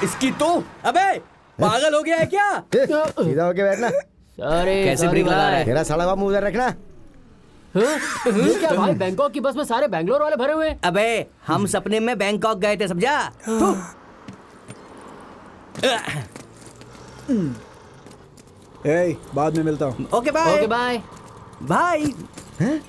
इसकी तो अबे पागल हो गया है क्या? सीधा होके बैठना। कैसे ब्रेक लगा रहा है? तेरा साला बाप मुंह उधर रखना। ये क्या भाई, बैंकॉक की बस में सारे बैंगलोर वाले भरे हुए हैं। अबे हम सपने में बैंकॉक गए थे, समझा? बाद में मिलता हूँ। Okay bye. Okay bye. भाई हैं?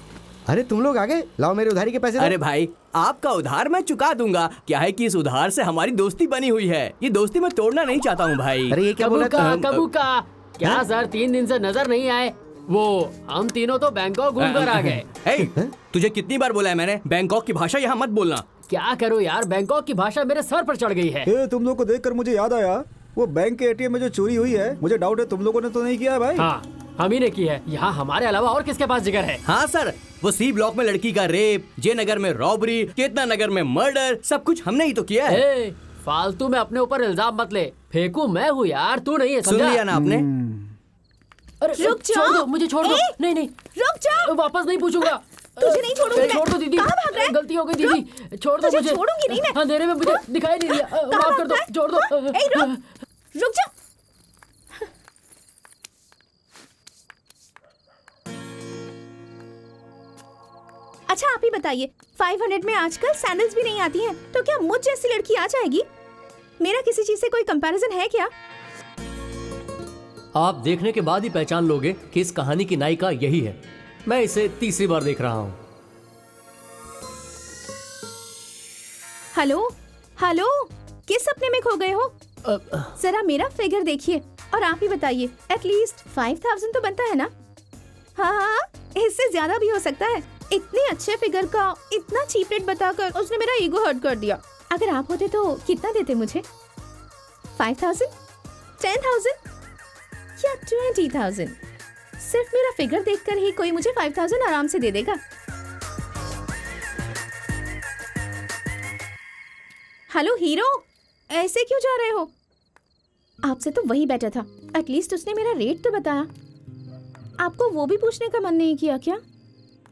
अरे तुम लोग आ गए, लाओ मेरे उधारी के पैसे। अरे भाई आपका उधार मैं चुका दूंगा। क्या है कि इस उधार से हमारी दोस्ती बनी हुई है। ये दोस्ती मैं तोड़ना नहीं चाहता हूँ भाई। अरे ये क्या बोला? कबू का क्या सर, 3 दिन से नजर नहीं आए। वो हम तीनों तो बैंकॉक घूम कर आ गए। तुझे कितनी बार बोला है मैंने, बैंकॉक की भाषा यहाँ मत बोलना। क्या करूँ यार, बैंकॉक की भाषा मेरे सर पर चढ़ गई है। तुम लोग को देखकर मुझे याद आया, वो बैंक के एटीएम में जो चोरी हुई है, मुझे डाउट है तुम लोगों ने तो नहीं किया है भाई। हाँ हम ही ने की है। यहाँ हमारे अलावा और किसके पास जिगर है? हाँ सर, वो सी ब्लॉक में लड़की का रेप, जे नगर में रॉबरी, केतना नगर में मर्डर, सब कुछ हमने ही तो किया है। फालतू में अपने ऊपर इल्जाम मत ले। फेंकू मैं हूँ यार, तू नहीं है। सुन लिया ना आपने? अरे रुक जाओ। छोड़ दो, मुझे छोड़ दो। नहीं नहीं रुक जाओ। वापस नहीं पूछूंगा। तुझे नहीं छोड़ूंगी मैं। छोड़ दो दीदी, कहाँ भाग रहा है? गलती हो गई दीदी, छोड़ दो तुझे मुझे। छोड़ूंगी नहीं मैं। अंधेरे में मुझे दिखाई नहीं दिया, माफ कर दो, छोड़ दो। रुक जा। अच्छा आप ही बताइए, 500 में आजकल सैंडल्स भी नहीं आती हैं, तो क्या मुझ जैसी लड़की आ जाएगी? मेरा किसी चीज से कोई कंपैरिजन है क्या? आप देखने के बाद ही पहचान लोगे कि इस कहानी की नायिका यही है। मैं इसे तीसरी बार देख रहा हूँ। हेलो हेलो, किस सपने में खो गए हो? जरा मेरा फिगर देखिए और आप ही बताइए, एटलीस्ट 5000 तो बनता है ना? हाँ, इससे ज्यादा भी हो सकता है। इतने अच्छे फिगर का इतना चीप रेट बताकर उसने मेरा ईगो हर्ट कर दिया। अगर आप होते तो कितना देते मुझे? 5000, 10,000 या 20,000? सिर्फ मेरा फिगर देखकर ही कोई मुझे 5000 आराम से दे देगा। हेलो हीरो, ऐसे क्यों जा रहे हो? आपसे तो वही बेटर था, एटलीस्ट उसने मेरा रेट तो बताया। आपको वो भी पूछने का मन नहीं किया क्या?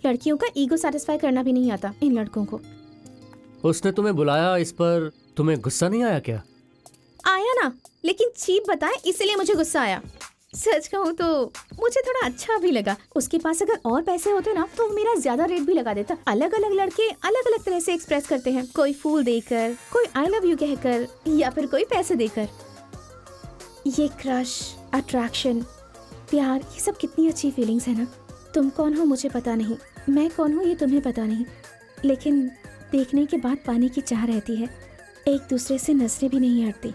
लड़कियों का ईगो सेटिस्फाई करना भी नहीं आता इन लड़कों को। उसने तुम्हें बुलाया, इस पर तुम्हें गुस्सा नहीं आया क्या? आया ना, लेकिन चीप बताए इसलिए मुझे गुस्सा आया। सच कहूँ तो मुझे थोड़ा अच्छा भी लगा। उसके पास अगर और पैसे होते ना तो मेरा ज्यादा रेट भी लगा देता। अलग अलग लड़के अलग अलग तरह से एक्सप्रेस करते हैं, कोई फूल देकर, कोई आई लव यू कहकर, या फिर कोई पैसे देकर। ये क्रश, अट्रैक्शन, प्यार, ये सब कितनी अच्छी फीलिंग्स है ना। तुम कौन हो मुझे पता नहीं, मैं कौन हूँ ये तुम्हें पता नहीं, लेकिन देखने के बाद पाने की चाह रहती है। एक दूसरे से नजरें भी नहीं हटती,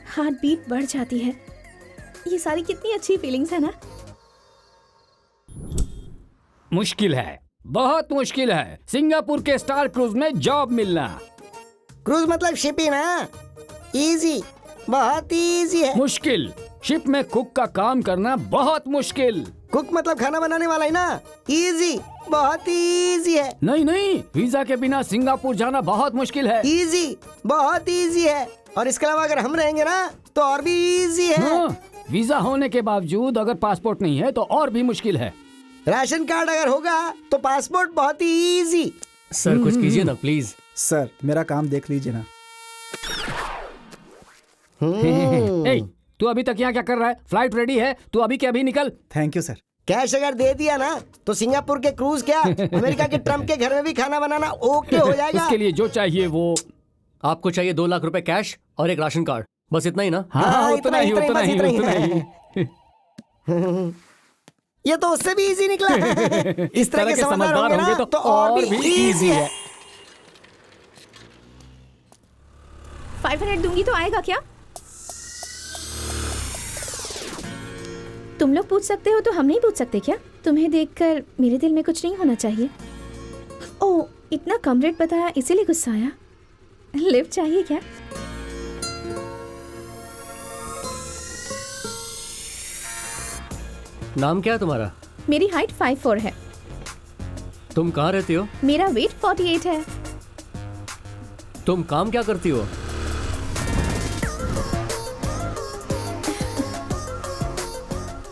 हार्ट बीट बढ़ जाती है। ये सारी कितनी अच्छी फीलिंग्स है ना। मुश्किल है, बहुत मुश्किल है सिंगापुर के स्टार क्रूज में जॉब मिलना। क्रूज मतलब शिप ही ना। इजी, बहुत इजी है। मुश्किल, शिप में कुक का काम करना बहुत मुश्किल। कुक मतलब खाना बनाने वाला ही ना। इजी, बहुत इजी है। नहीं नहीं, वीजा के बिना सिंगापुर जाना बहुत मुश्किल है। इजी, बहुत इजी है। और इसके अलावा अगर हम रहेंगे ना तो और भी इजी है। हाँ, वीजा होने के बावजूद अगर पासपोर्ट नहीं है तो और भी मुश्किल है। राशन कार्ड अगर होगा तो पासपोर्ट बहुत ही इजी। सर कुछ कीजिए ना प्लीज। सर मेरा काम देख लीजिए ना। तू अभी तक यहाँ क्या कर रहा है? फ्लाइट रेडी है, तू अभी के अभी निकल। Thank you sir. कैश अगर दे दिया ना तो सिंगापुर के क्रूज क्या अमेरिका के ट्रम्प के घर में भी खाना बनाना ओके हो जाएगा। इसके लिए जो चाहिए वो। आपको चाहिए 2 लाख रुपए कैश और एक राशन कार्ड, बस इतना ही ना? हाँ, उतना ही बस उतना ही। ये तो उससे भी इजी निकला। इस तरह के समझदार होंगे तो और भी इजी है। 500 दूंगी तो आएगा क्या? तुम लोग पूछ सकते हो तो हम नहीं पूछ सकते क्या? तुम्हें देखकर मेरे दिल में कुछ नहीं होना चाहिए। ओह, इतना कम रेट बताया इसीलिए गुस्सा आया। लिफ्ट चाहिए क्या? नाम क्या है तुम्हारा? मेरी हाइट 5'4" है। तुम कहाँ रहती हो? मेरा वेट 48 है। तुम काम क्या करती हो?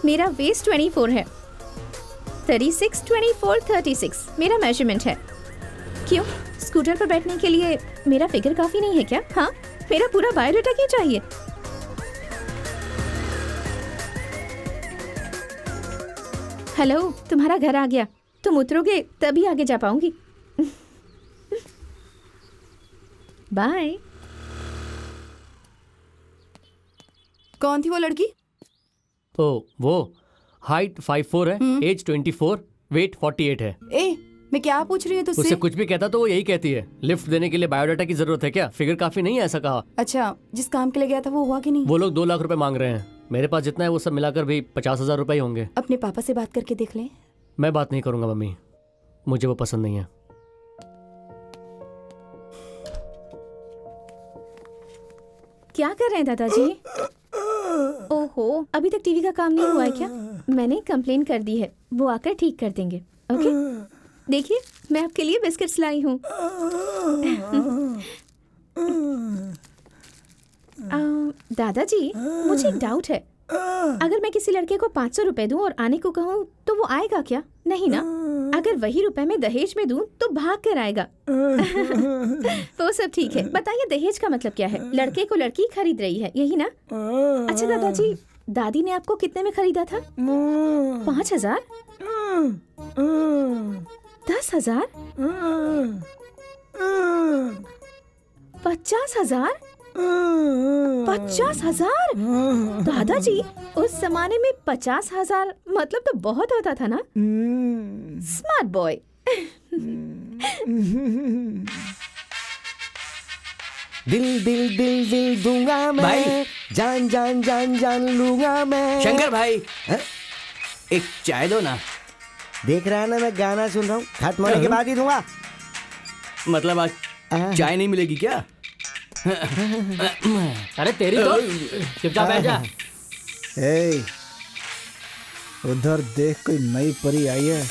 मेरा वेस्ट 24 है। 36, 24, 36 मेरा मेजरमेंट है। क्यों, स्कूटर पर बैठने के लिए मेरा फिगर काफी नहीं है क्या? हाँ, मेरा पूरा बायोडाटा क्यों चाहिए? हेलो, तुम्हारा घर आ गया। तुम उतरोगे तभी आगे जा पाऊंगी। बाय। कौन थी वो लड़की? ओ वो हाइट 5'4" है, एज 24, वेट 48 है। ए, मैं क्या पूछ रही हूँ तुझसे? उससे कुछ भी कहता तो वो यही कहती है। लिफ्ट देने के लिए बायोडाटा की जरूरत है क्या? फिगर काफी नहीं है ऐसा कहा। अच्छा, जिस काम के लिए गया था वो हुआ कि नहीं? वो लोग 2 लाख रुपए मांग रहे हैं। मेरे पास जितना है वो सब मिलाकर भी 50,000 रुपए ही होंगे। अपने पापा से बात करके देख ले। मैं बात नहीं करूंगा मम्मी, मुझे वो पसंद नहीं है। क्या कर रहे हैं दादाजी? ओहो, अभी तक टीवी का काम नहीं हुआ है क्या? मैंने कंप्लेन कर दी है, वो आकर ठीक कर देंगे। ओके, देखिए मैं आपके लिए बिस्किट्स लाई हूँ। दादाजी, मुझे एक डाउट है। अगर मैं किसी लड़के को 500 रुपए दूं और आने को कहूँ तो वो आएगा क्या? नहीं ना। अगर वही रुपए मैं दहेज में दूं तो भाग कर आएगा। वो सब ठीक है। बताइए दहेज का मतलब क्या है? लड़के को लड़की खरीद रही है, यही ना? अच्छा दादाजी, दादी ने आपको कितने में खरीदा था? 5,000? 10,000? 50,000? 50,000? दादाजी, उस जमाने में 50,000 मतलब तो बहुत होता था ना? Smart boy. दिल दिल दिल दिल दूंगा मैं, भाई। जान जान जान जान लूंगा मैं। शंकर भाई, एक चाय दो ना। देख रहा है ना, मैं गाना सुन रहा हूँ। खत्म होने के बाद ही दूंगा। मतलब आज चाय नहीं मिलेगी क्या? अरे तेरी तो चुपचाप बैठ जा। ए, उधर देख, कोई नई परी आई है।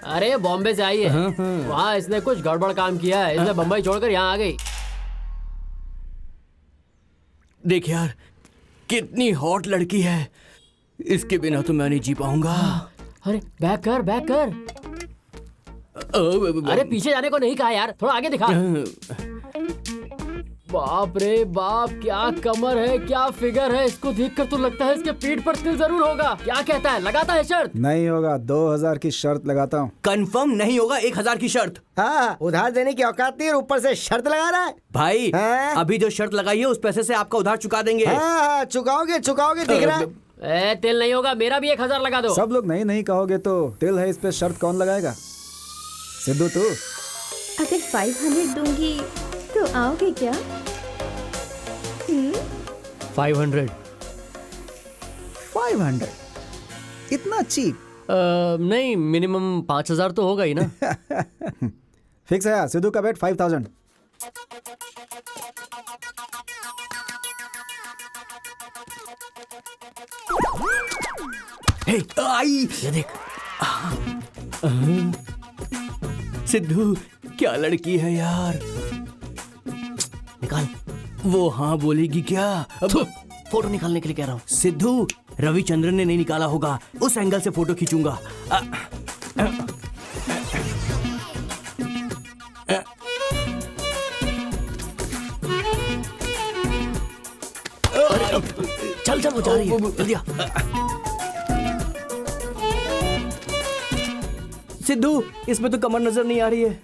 अरे बॉम्बे से आई है, वहाँ इसने कुछ गड़बड़ काम किया है, इसने बम्बई छोड़कर यहाँ आ गई। देख यार, कितनी हॉट लड़की है। इसके बिना तो मैं नहीं जी पाऊंगा। अरे बैक कर, बैक कर। अरे पीछे जाने को नहीं कहा यार, थोड़ा आगे दिखा। बाप रे बाप, क्या कमर है, क्या फिगर है। इसको देखकर तो लगता है इसके पीठ पर तिल जरूर होगा। क्या कहता है, लगाता है शर्त? नहीं होगा, 2,000 की शर्त लगाता हूँ। कंफर्म नहीं होगा, 1,000 की शर्त। हाँ, उधार देने की औकात नहीं और ऊपर से शर्त लगा रहा है। भाई हाँ? अभी जो शर्त लगाई है उस पैसे से आपका उधार चुका देंगे। हाँ, चुकाओगे चुकाओगे, दिख रहा है। ए, तिल नहीं होगा, मेरा भी 1,000 लगा दो। सब लोग नहीं नहीं कहोगे तो तिल है, इस पे शर्त कौन लगाएगा? सिद्धू तू। अगर 500 दूंगी तो आओगे क्या? 500? 500? इतना चीप? नहीं, मिनिमम 5,000 तो होगा ही ना। फिक्स है। सिद्धू का बेट 5,000। हे, आई ये देख। सिद्धू, क्या लड़की है यार। निकाल। वो हाँ बोलेगी क्या? अब फोटो निकालने के लिए कह रहा हूँ। सिद्धू, रविचंद्रन ने नहीं निकाला होगा, उस एंगल से फोटो खींचूंगा। चल चल, वो जा रही है, जल्दी आ। सिद्धू, इसमें तो कमर नजर नहीं आ रही है।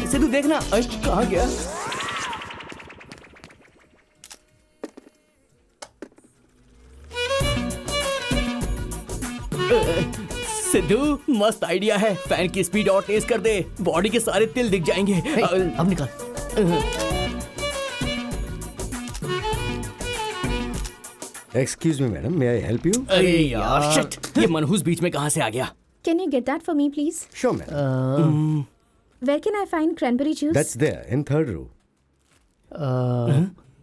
सिद्धू देखना, कहाँ गया? सिद्धू, मस्त आइडिया है। फैन की स्पीड और तेज कर दे, बॉडी के सारे तिल दिख जाएंगे। अब निकाल। Excuse me madam, may I help you? अरे यार, शिट, ये मनहूस बीच में कहाँ से आ गया? Can you get that for me, please? Sure madam, Where can I find cranberry juice? That's there in third row.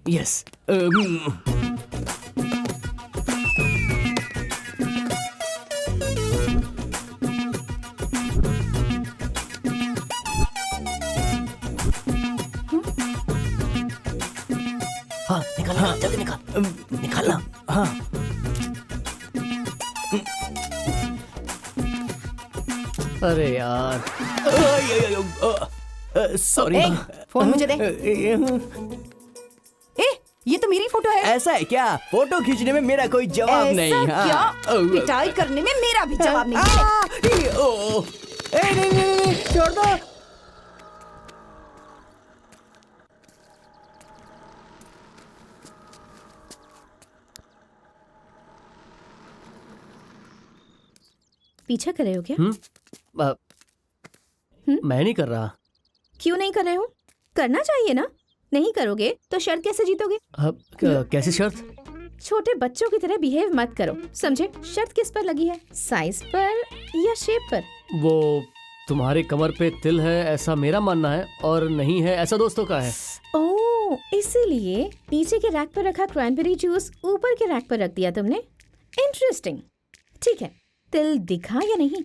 Yes. निकालना। हाँ अरे यार, सॉरी। ए, फोन मुझे दे। ए, ये तो मेरी फोटो है। ऐसा है क्या? फोटो खींचने में मेरा कोई जवाब नहीं। ऐसा क्या? पिटाई करने में मेरा भी जवाब नहीं। नहीं, छोड़ दो। पीछा कर रहे हो क्या? मैं नहीं कर रहा। क्यों नहीं कर रहे हो? करना चाहिए ना। नहीं करोगे तो शर्त कैसे जीतोगे? कैसी शर्त? छोटे बच्चों की तरह बिहेव मत करो, समझे? शर्त किस पर लगी है? साइज पर या शेप पर? वो तुम्हारे कमर पे तिल है ऐसा मेरा मानना है, और नहीं है ऐसा दोस्तों का है। ओह, इसीलिए नीचे के रैक पर रखा क्रैनबेरी जूस ऊपर के रैक पर रख दिया तुमने। इंटरेस्टिंग। ठीक है, तिल दिखा या नहीं?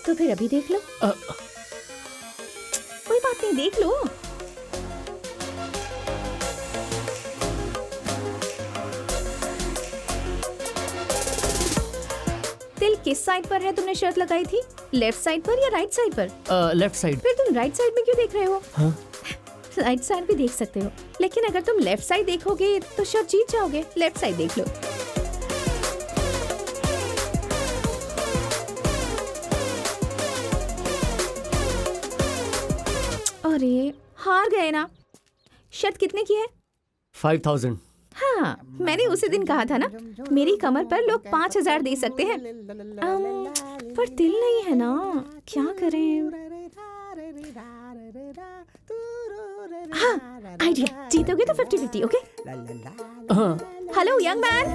तो फिर अभी देख लो। कोई बात नहीं, देख लो। तिल किस साइड पर है तुमने शर्त लगाई थी? लेफ्ट साइड पर या राइट साइड पर? Left side. फिर तुम राइट साइड में क्यों देख रहे हो? राइट साइड भी देख सकते हो, लेकिन अगर तुम लेफ्ट साइड देखोगे तो शर्त जीत जाओगे। लेफ्ट साइड देख लो। अरे हार गए ना। शर्त कितने की है? 5000। हाँ, मैंने उसी दिन कहा था ना, मेरी कमर पर लोग 5000 दे सकते हैं। पर तिल नहीं है ना, क्या करें? हाँ, आइडिया। जीतोगे तो 50-50, ओके? Hello young man.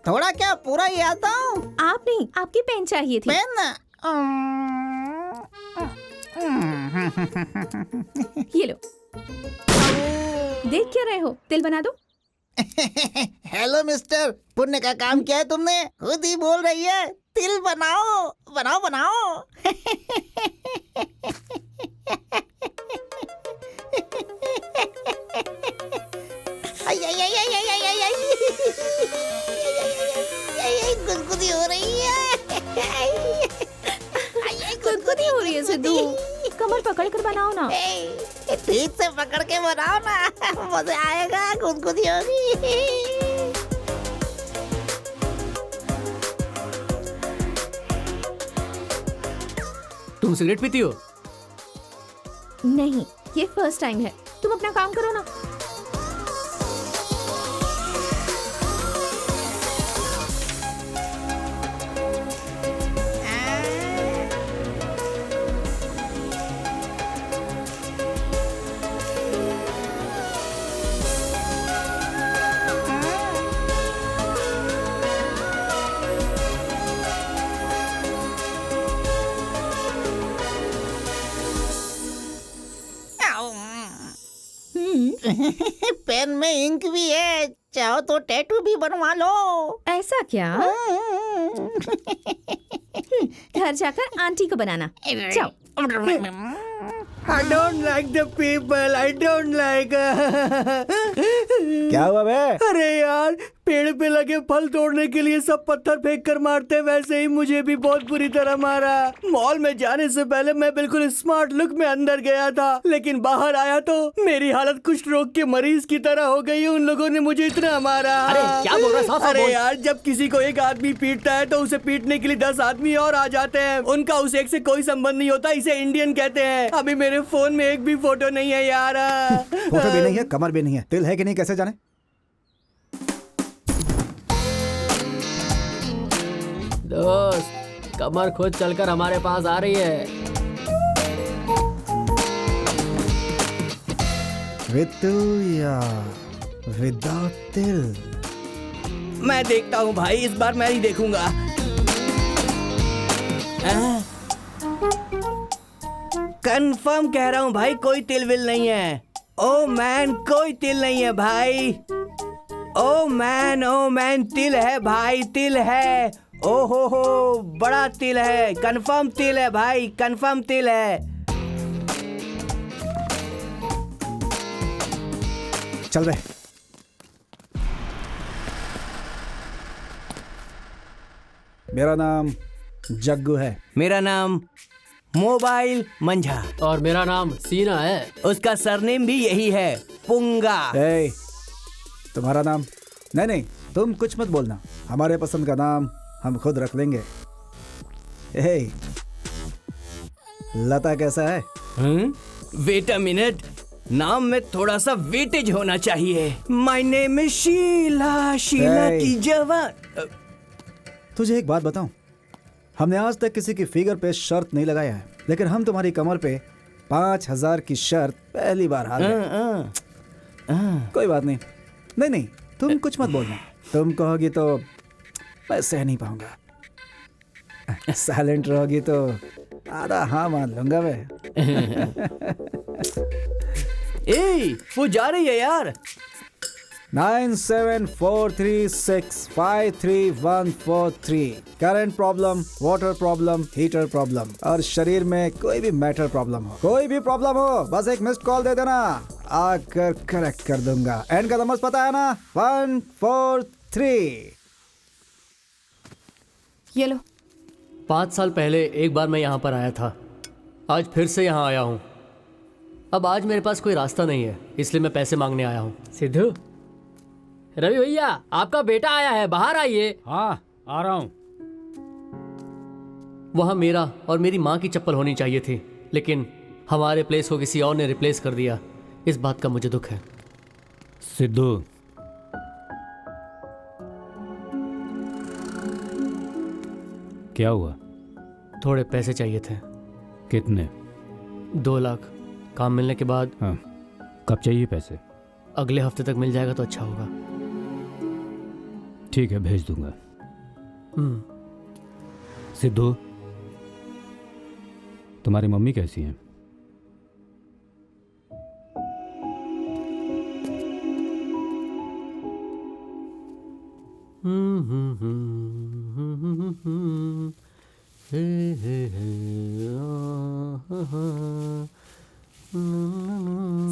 थोड़ा क्या, पूरा ही आता हूँ। आप नहीं, आपकी पेन चाहिए थी। पेन? ये लो। देख क्या रहे हो? तिल बना दो। हेलो मिस्टर, पुण्य का काम किया है तुमने। खुद ही बोल रही है तिल बनाओ बनाओ बनाओ। गुदगुदी हो रही है। गुदगुदी हो रही है सिद्धू। कमर पकड़ कर बनाओ ना। ठीक से पकड़ के बनाओ ना, मजा आएगा। गुदगुदी होगी। तुम सिगरेट पीती हो? नहीं, ये फर्स्ट टाइम है। तुम अपना काम करो ना। पेन में इंक भी है, चाहो तो टैटू भी बनवा लो। ऐसा क्या? घर जाकर आंटी को बनाना। जाओ। I don't like the people. I don't like. क्या हुआ बे? अरे यार, पेड़ पे लगे फल तोड़ने के लिए सब पत्थर फेंक कर मारते, वैसे ही मुझे भी बहुत बुरी तरह मारा। मॉल में जाने से पहले मैं बिल्कुल स्मार्ट लुक में अंदर गया था, लेकिन बाहर आया तो मेरी हालत कुष्ठ रोग के मरीज की तरह हो गई। उन लोगों ने मुझे इतना मारा। अरे क्या बोल रहा है? साफ साफ अरे बोल। यार, जब किसी को एक आदमी पीटता है तो उसे पीटने के लिए 10 आदमी और आ जाते हैं। उनका उस एक से कोई संबंध नहीं होता। इसे इंडियन कहते हैं। अभी मेरे फोन में एक भी फोटो नहीं है यार। फोटो भी नहीं है, कमर भी नहीं है, तिल है कि नहीं कैसे जाने? दोस्त, कमर खुद चलकर हमारे पास आ रही है। विद तिल या विदाउट तिल? मैं देखता हूँ भाई, इस बार मैं ही देखूंगा। कंफर्म कह रहा हूँ भाई, कोई तिल विल नहीं है। ओ मैन, कोई तिल नहीं है भाई। ओ मैन तिल है भाई, तिल है। ओहो बड़ा तिल है, कंफर्म तिल है भाई, कंफर्म तिल है। चल बे। मेरा नाम जग्गू है। मेरा नाम मोबाइल मंझा। और मेरा नाम सीना है। उसका सरनेम भी यही है, पुंगा। ए, तुम्हारा नाम? नहीं, तुम कुछ मत बोलना। हमारे पसंद का नाम हम खुद रख लेंगे। ए, लता कैसा है? वेट अ मिनट, नाम में थोड़ा सा वेटेज होना चाहिए। My name is Sheela, Sheela Hey. की जवान। तुझे एक बात बताऊं, हमने आज तक किसी की फिगर पे शर्त नहीं लगाया है, लेकिन हम तुम्हारी कमर पे 5,000 की शर्त पहली बार हार गए। कोई बात नहीं, नहीं, तुम कुछ मत बोलना। तुम कहोगी तो मैं सह नहीं पाऊंगा। साइलेंट रहोगी तो आधा हाँ मान लूंगा मैं। ए, वो जा रही है यार। 9743653143। Current problem, water problem, heater problem, और शरीर में कोई भी मैटर प्रॉब्लम हो, कोई भी प्रॉब्लम हो, बस एक मिस्ड कॉल दे देना, आकर करेक्ट कर दूंगा। एंड का नंबर पता है ना? 143। ये लो। 5 साल पहले एक बार मैं यहाँ पर आया था, आज फिर से यहाँ आया हूँ। अब आज मेरे पास कोई रास्ता नहीं है, इसलिए मैं पैसे मांगने आया हूँ। सिद्धू, रवि भैया आपका बेटा आया है, बाहर आइए। हाँ आ रहा हूँ। वहाँ मेरा और मेरी माँ की चप्पल होनी चाहिए थी, लेकिन हमारे प्लेस को किसी और ने रिप्लेस कर दिया। इस बात का मुझे दुख है। सिद्धू, क्या हुआ? थोड़े पैसे चाहिए थे। कितने? 2 लाख। काम मिलने के बाद। हाँ, कब चाहिए पैसे? अगले हफ्ते तक मिल जाएगा तो अच्छा होगा। ठीक है, भेज दूंगा। हम्म। सिद्धू, तुम्हारी मम्मी कैसी हैं?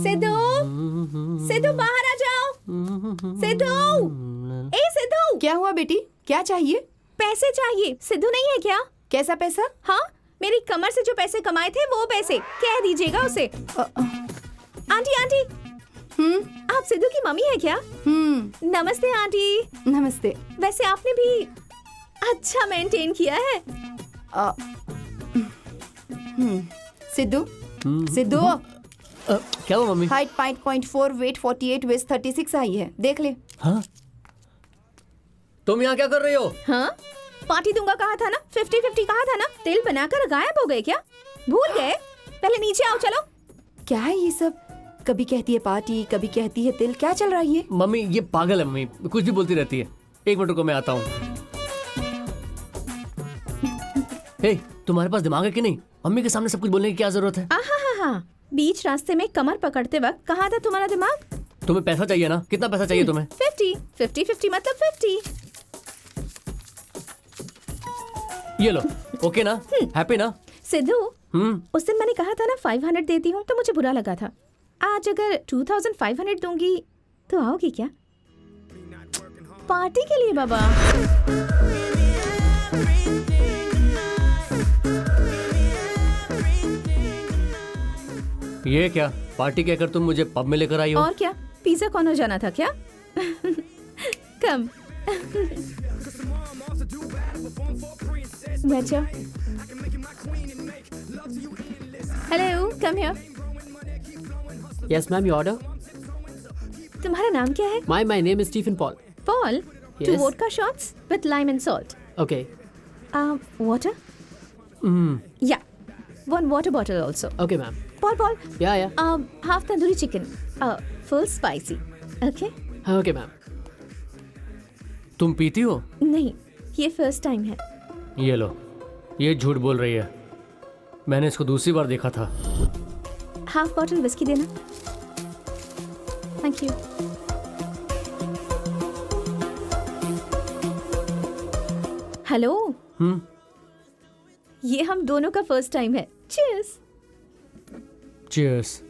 सिद्धू, सिद्धू बाहर आ जाओ। सिद्धू, ए सिद्धू। क्या हुआ बेटी, क्या चाहिए? पैसे चाहिए। सिद्धू नहीं है क्या? कैसा पैसा? हाँ, मेरी कमर से जो पैसे कमाए थे वो पैसे। कह दीजिएगा उसे। आंटी आंटी, आप सिद्धू की मम्मी है क्या? नमस्ते आंटी। नमस्ते। वैसे आपने भी अच्छा मेंटेन किया है। सिद्धू, सिद्धू, क्या हुआ मम्मी? हाइट 5.4, वेट 48, वेस्ट 36 आई है, देख ले। हाँ, तुम यहाँ क्या कर रही हो? हाँ, पार्टी दूंगा कहा था ना, 50-50 कहा था ना। तिल बनाकर गायब हो गए क्या? भूल गए? पहले नीचे आओ, चलो। क्या है ये सब? कभी कहती है पार्टी, कभी कहती है तिल, क्या चल रहा है ये? मम्मी ये पागल है, मम्मी कुछ भी बोलती रहती है। 1 मिनट रुको, मैं आता हूँ। हे, तुम्हारे पास दिमाग है कि नहीं? मम्मी के सामने सब कुछ बोलने की क्या जरूरत है? हाँ, बीच रास्ते में कमर पकड़ते वक्त कहाँ था तुम्हारा दिमाग? तुम्हें पैसा चाहिए ना? कितना पैसा चाहिए तुम्हें? 50 मतलब 50। ये लो, ओके ना? हैप्पी ना? सिद्धू, उस दिन मैंने कहा था ना 500 देती हूँ, तो मुझे बुरा लगा था। आज अगर 2500 दूंगी तो आओगी क्या? पार्टी के लिए बाबा। ये क्या पार्टी कहकर तुम मुझे पब में लेकर आई हो? और क्या, पिज्जा कॉर्नर जाना था क्या? कम। बैठ जाओ। Hello, come here. Yes ma'am, your order. तुम्हारा नाम क्या है? My name is Stephen Paul. Paul, 2 Yes. vodka shots with lime and salt. Okay. Water? Yeah. 1 water bottle also. Okay ma'am. Paul. या Half tandoori chicken. Full spicy. Okay? Okay ma'am. तुम पीती हो? नहीं, ये फर्स्ट टाइम है। ये लो, ये झूठ बोल रही है। मैंने इसको दूसरी बार देखा था। हाफ बॉटल विस्की देना। Thank you. हेलो, ये हम दोनों का फर्स्ट टाइम है। चीयर्स। चीयर्स।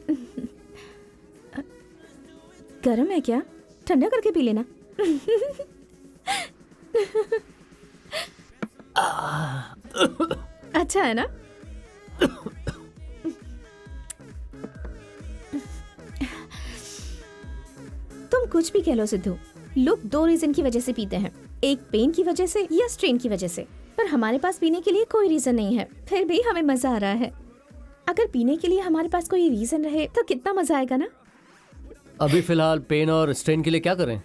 गरम है क्या? ठंडा करके पी लेना। अच्छा है ना? तुम कुछ भी कह लो सिद्धू, लोग 2 रीजन की वजह से पीते हैं, एक पेन की वजह से या स्ट्रेन की वजह से। पर हमारे पास पीने के लिए कोई रीजन नहीं है, फिर भी हमें मजा आ रहा है। अगर पीने के लिए हमारे पास कोई रीजन रहे तो कितना मजा आएगा ना। अभी फिलहाल पेन और स्ट्रेन के लिए क्या करें?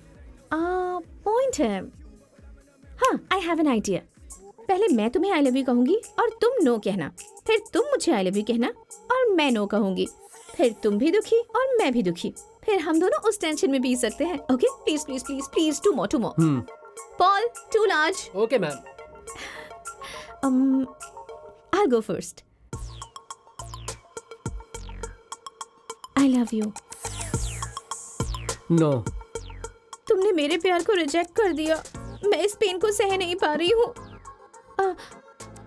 पॉइंट है। हाँ, आई हैव एन आइडिया। पहले मैं तुम्हें आई लव यू कहूंगी और तुम नो कहना, फिर तुम मुझे आई लव यू कहना और मैं नो कहूंगी, फिर तुम भी दुखी और मैं भी दुखी, फिर हम दोनों उस टेंशन में पी सकते हैं। Okay, please please please please, two more. Paul, two large. Okay ma'am. I'll go first. I love you. No. तुमने मेरे प्यार को रिजेक्ट कर दिया। मैं इस पेन को सह नहीं पा रही हूँ।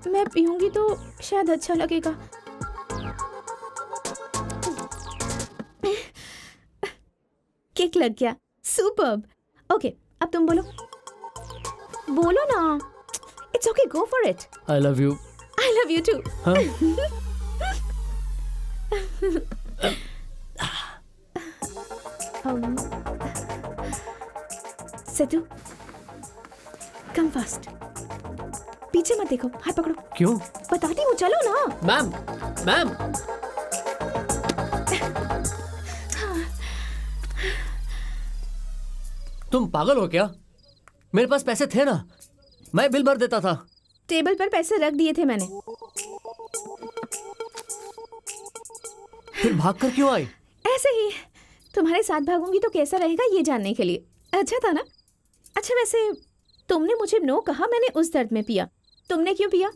मैं पीऊंगी तो शायद अच्छा लगेगा। किक लग गया। सुपर्ब। ओके, अब तुम बोलो। बोलो ना। It's okay, go for it. I love you. I love you too. Sidhu, come fast. पीछे मत देखो, हाथ पकड़ो। क्यों? बताती हूँ, चलो ना। Ma'am, ma'am. तुम पागल हो क्या? मेरे पास पैसे थे ना, मैं बिल भर देता था। टेबल पर पैसे रख दिए थे मैंने। फिर भाग कर क्यों आई? ऐसे ही। तुम्हारे साथ भागूंगी तो कैसा रहेगा ये जानने के लिए। अच्छा था ना? अच्छा, वैसे तुमने मुझे नो कहा, मैंने उस दर्द में पिया। तुमने क्यों पिया?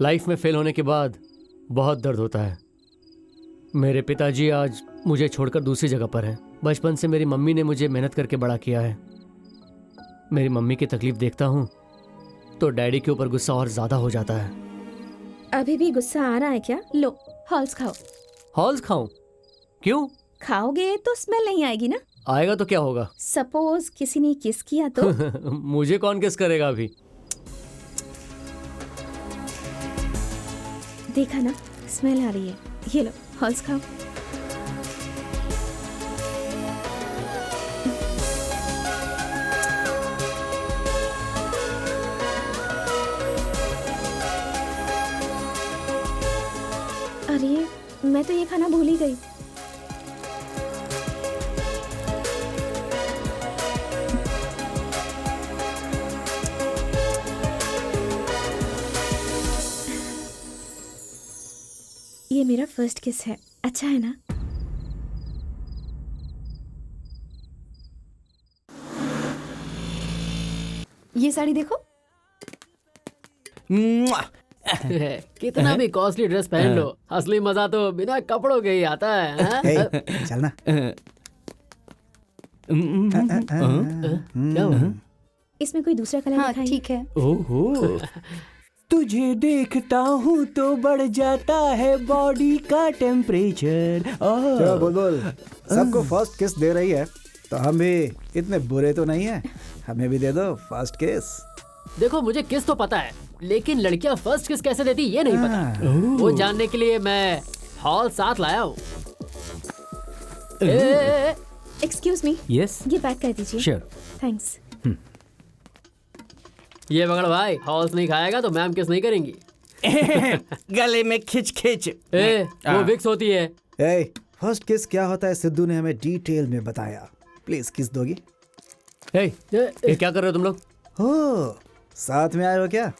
लाइफ में फेल होने के बाद बहुत दर्द होता है। मेरे पिताजी आज मुझे छोड़कर दूसरी जगह पर हैं। बचपन से मेरी मम्मी ने मुझे मेहनत करके बड़ा किया है। मेरी मम्मी की तकलीफ देखता हूँ तो डैडी के ऊपर गुस्सा और ज्यादा हो जाता है। अभी भी गुस्सा आ रहा है क्या? लो, हॉल्स खाओ। हॉल्स खाऊं? क्यों? खाओगे तो स्मेल नहीं आएगी ना। आएगा तो क्या होगा? सपोज किसी ने किस किया तो? मुझे कौन किस करेगा अभी? देखा ना, स्मेल आ रही है। ये लो, हॉल्स खाओ। अरे, मैं तो ये खाना भूल ही गई। ये मेरा फर्स्ट किस है। अच्छा है ना? ये साड़ी देखो। कितना भी कॉस्टली ड्रेस पहन लो, असली मजा तो बिना कपड़ों के ही आता है। हाँ? हे, चल ना। क्या हुआ? इसमें कोई दूसरा कलर हाँ दिखाई? ठीक है। ओहो, तुझे देखता हूँ तो बढ़ जाता है बॉडी का टेम्परेचर। चलो बुलबुल, सबको फर्स्ट किस दे रही है तो हम भी इतने बुरे तो नहीं है, हमें भी दे दो फर्स्ट किस। देखो, मुझे किस तो पता है, लेकिन लड़कियां फर्स्ट किस कैसे देती ये नहीं पता। वो जानने के लिए मैं हॉल साथ लाया हूँ। एक्सक्यूज मी, यस, ये पैक कर दीजिए। श्योर। थैंक्स। ये पकड़ भाई, हॉल्स नहीं खाएगा तो मैम किस नहीं करेंगी। गले में खिंच खिंच। वो विक्स होती है। ए, फर्स्ट किस क्या होता है सिद्धू ने हमें डिटेल में बताया। प्लीज किस दोगी? ये क्या कर रहे हो तुम लोग? हो, साथ में आए हो क्या?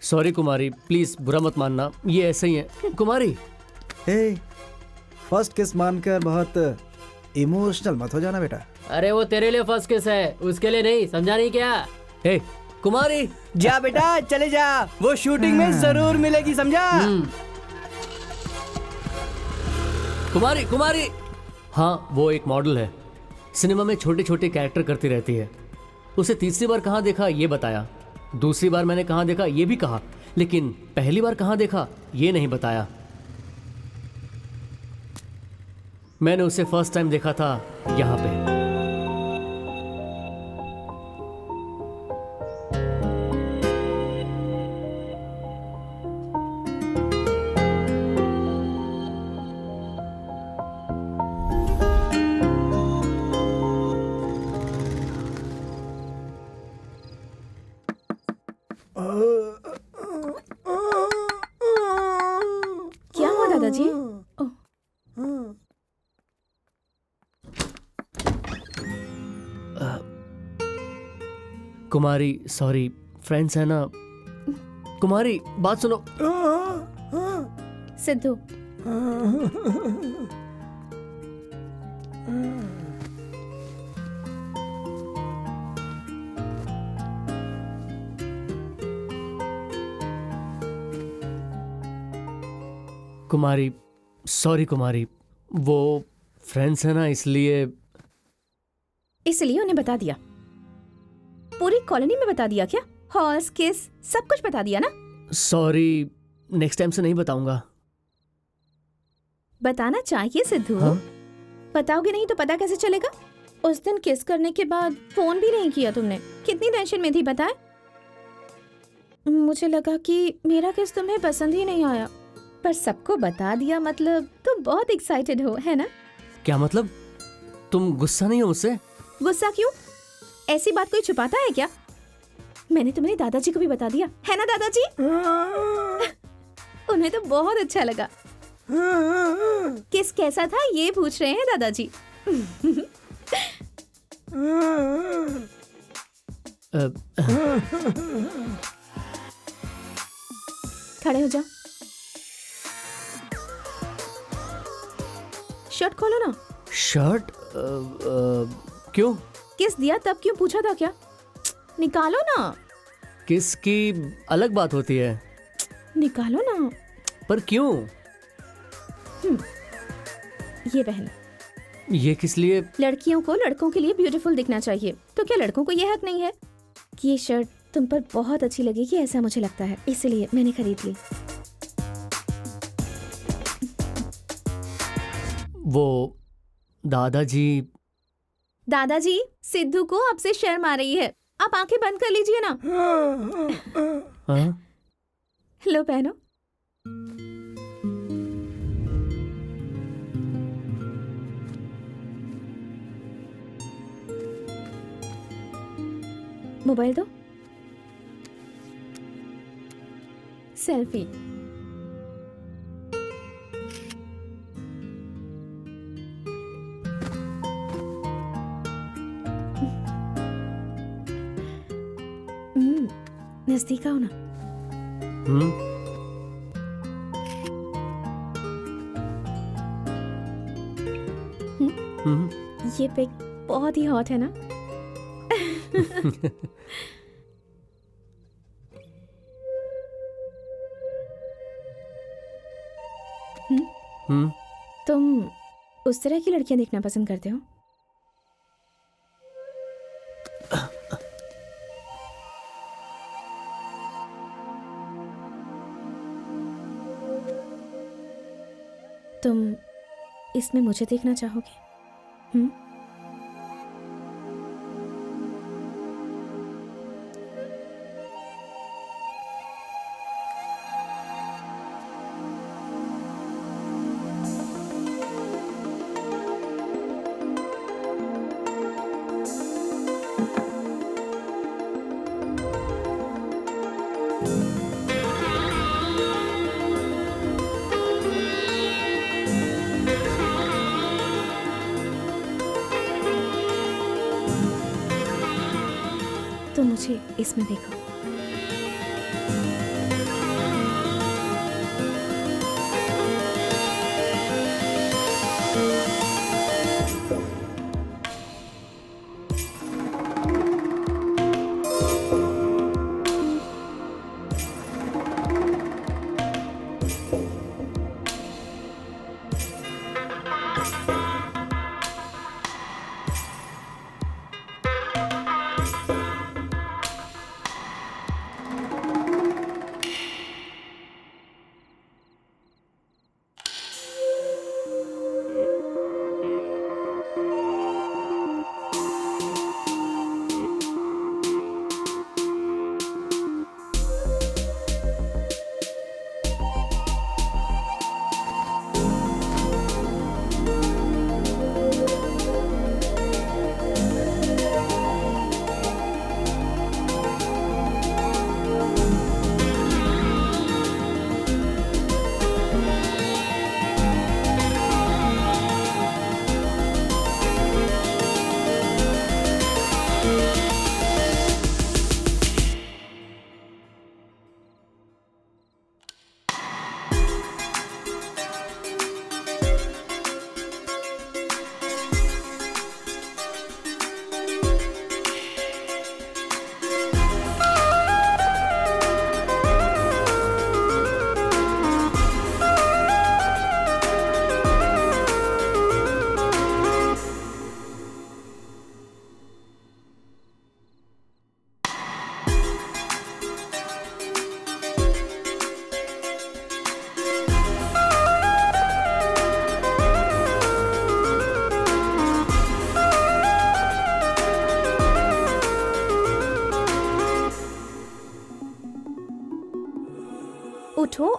सॉरी कुमारी, प्लीज बुरा मत मानना, ये ऐसे ही है। कुमारी, ए, फर्स्ट किस मानकर बहुत इमोशनल मत हो जाना बेटा। अरे वो तेरे लिए फर्स्ट किस है, उसके लिए नहीं, समझा नहीं क्या? हे कुमारी, जा बेटा, चले जा, वो शूटिंग में जरूर मिलेगी, समझा? कुमारी, कुमारी। हाँ, वो एक मॉडल है, सिनेमा में छोटे छोटे कैरेक्टर करती रहती है। उसे तीसरी बार कहाँ देखा ये बताया। दूसरी बार मैंने कहाँ देखा ये भी कहा, लेकिन पहली बार कहाँ देखा ये नहीं बताया। मैंने उसे फर्स्ट टाइम देखा था यहाँ पे। क्या हुआ दादाजी? ओह, कुमारी सॉरी, फ्रेंड्स है ना। कुमारी बात सुनो। सिद्धू, कुमारी सॉरी कुमारी, वो फ्रेंड्स है ना इसलिए। इसलिए उन्हें बता दिया? पूरी कॉलोनी में बता दिया क्या? हॉर्स किस सब कुछ बता दिया ना? सॉरी, नेक्स्ट टाइम से नहीं बताऊंगा। बताना चाहिए सिद्धू। हाँ? बताओगे नहीं तो पता कैसे चलेगा? उस दिन किस करने के बाद फोन भी नहीं किया तुमने। कितनी टेंशन में थी बताए? मुझे लगा कि मेरा किस तुम्हें पसंद ही नहीं आया, पर सबको बता दिया मतलब तुम बहुत एक्साइटेड हो, है ना? क्या मतलब? तुम गुस्सा नहीं हो मुझसे? गुस्सा क्यों? ऐसी बात कोई छुपाता है क्या? मैंने तुम्हारे दादाजी को भी बता दिया, है ना दादाजी? उन्हें तो बहुत अच्छा लगा। किस कैसा था ये पूछ रहे हैं दादाजी। खड़े हो जाओ। शर्ट खोलो ना। शर्ट? क्यों? किस दिया तब क्यों पूछा था क्या? निकालो ना। किस की अलग बात होती है। निकालो ना। पर क्यों? ये पहन। ये किस लिए? लड़कियों को लड़कों के लिए ब्यूटीफुल दिखना चाहिए, तो क्या लड़कों को ये हक नहीं है? ये शर्ट तुम पर बहुत अच्छी लगेगी ऐसा मुझे लगता है, इसलिए मैंने खरीद ली। वो दादाजी। दादाजी, सिद्धू को अब से शर्म आ रही है, आप आंखें बंद कर लीजिए ना। हाँ? लो पहनो। मोबाइल दो। सेल्फी। नजदीक आओ ना। ये पिक बहुत ही हॉट है ना? तुम उस तरह की लड़कियां देखना पसंद करते हो? तुम इसमें मुझे देखना चाहोगे? तो मुझे इसमें देखो।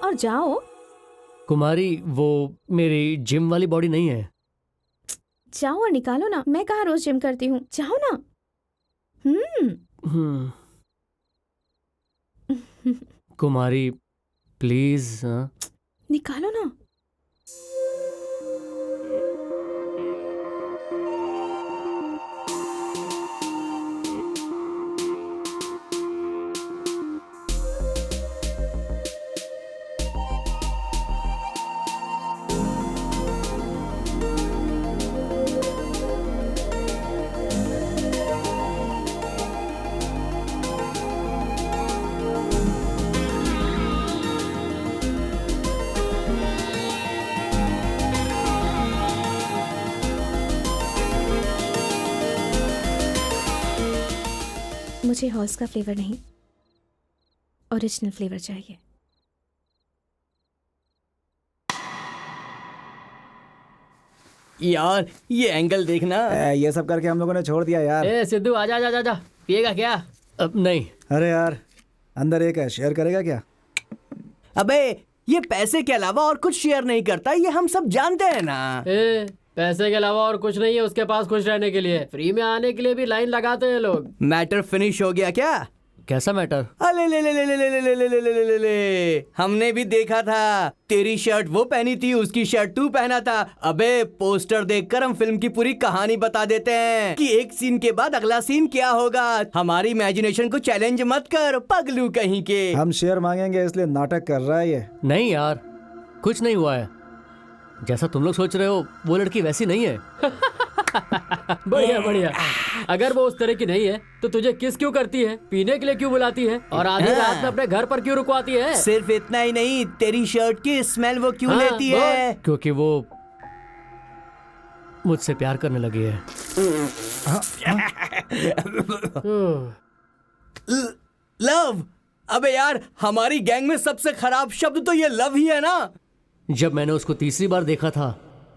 और जाओ। कुमारी, वो मेरी जिम वाली बॉडी नहीं है। जाओ और निकालो ना, मैं कहाँ रोज जिम करती हूँ, जाओ ना। हम्म। कुमारी प्लीज। निकालो ना। मुझे हॉर्स का फ्लेवर नहीं, ओरिजिनल फ्लेवर चाहिए। यार ये एंगल देखना। ये सब करके हम लोगों ने छोड़ दिया यार। ए सिद्धू आजा आजा आजा, पिएगा क्या? अब नहीं। अरे यार, अंदर एक है, शेयर करेगा क्या? अबे ये पैसे के अलावा और कुछ शेयर नहीं करता, ये हम सब जानते हैं ना। ए पैसे के अलावा और कुछ नहीं है उसके पास खुश रहने के लिए। फ्री में आने के लिए भी लाइन लगाते हैं लोग। मैटर फिनिश हो गया क्या? कैसा मैटर? अले ले ले ले ले ले ले ले ले ले ले ले ले, हमने भी देखा था। तेरी शर्ट वो पहनी थी, उसकी शर्ट तू पहना था। अबे पोस्टर देखकर हम फिल्म की पूरी कहानी बता देते हैं कि एक सीन के बाद अगला सीन क्या होगा। हमारी इमेजिनेशन को चैलेंज मत कर पगलू कहीं के। हम शेयर मांगेंगे इसलिए नाटक कर रहा है ये। नहीं यार, कुछ नहीं हुआ है। जैसा तुम लोग सोच रहे हो वो लड़की वैसी नहीं है। बढ़िया बढ़िया। अगर वो उस तरह की नहीं है तो तुझे किस क्यों करती है, पीने के लिए क्यों बुलाती है और आधी रात में अपने घर पर क्यों रुकवाती है? सिर्फ इतना ही नहीं, तेरी शर्ट की स्मेल वो क्यों हाँ, लेती है? क्योंकि वो मुझसे प्यार करने लगी है। लव? अबे यार हमारी गैंग में सबसे खराब शब्द तो ये लव ही है ना। जब मैंने उसको तीसरी बार देखा था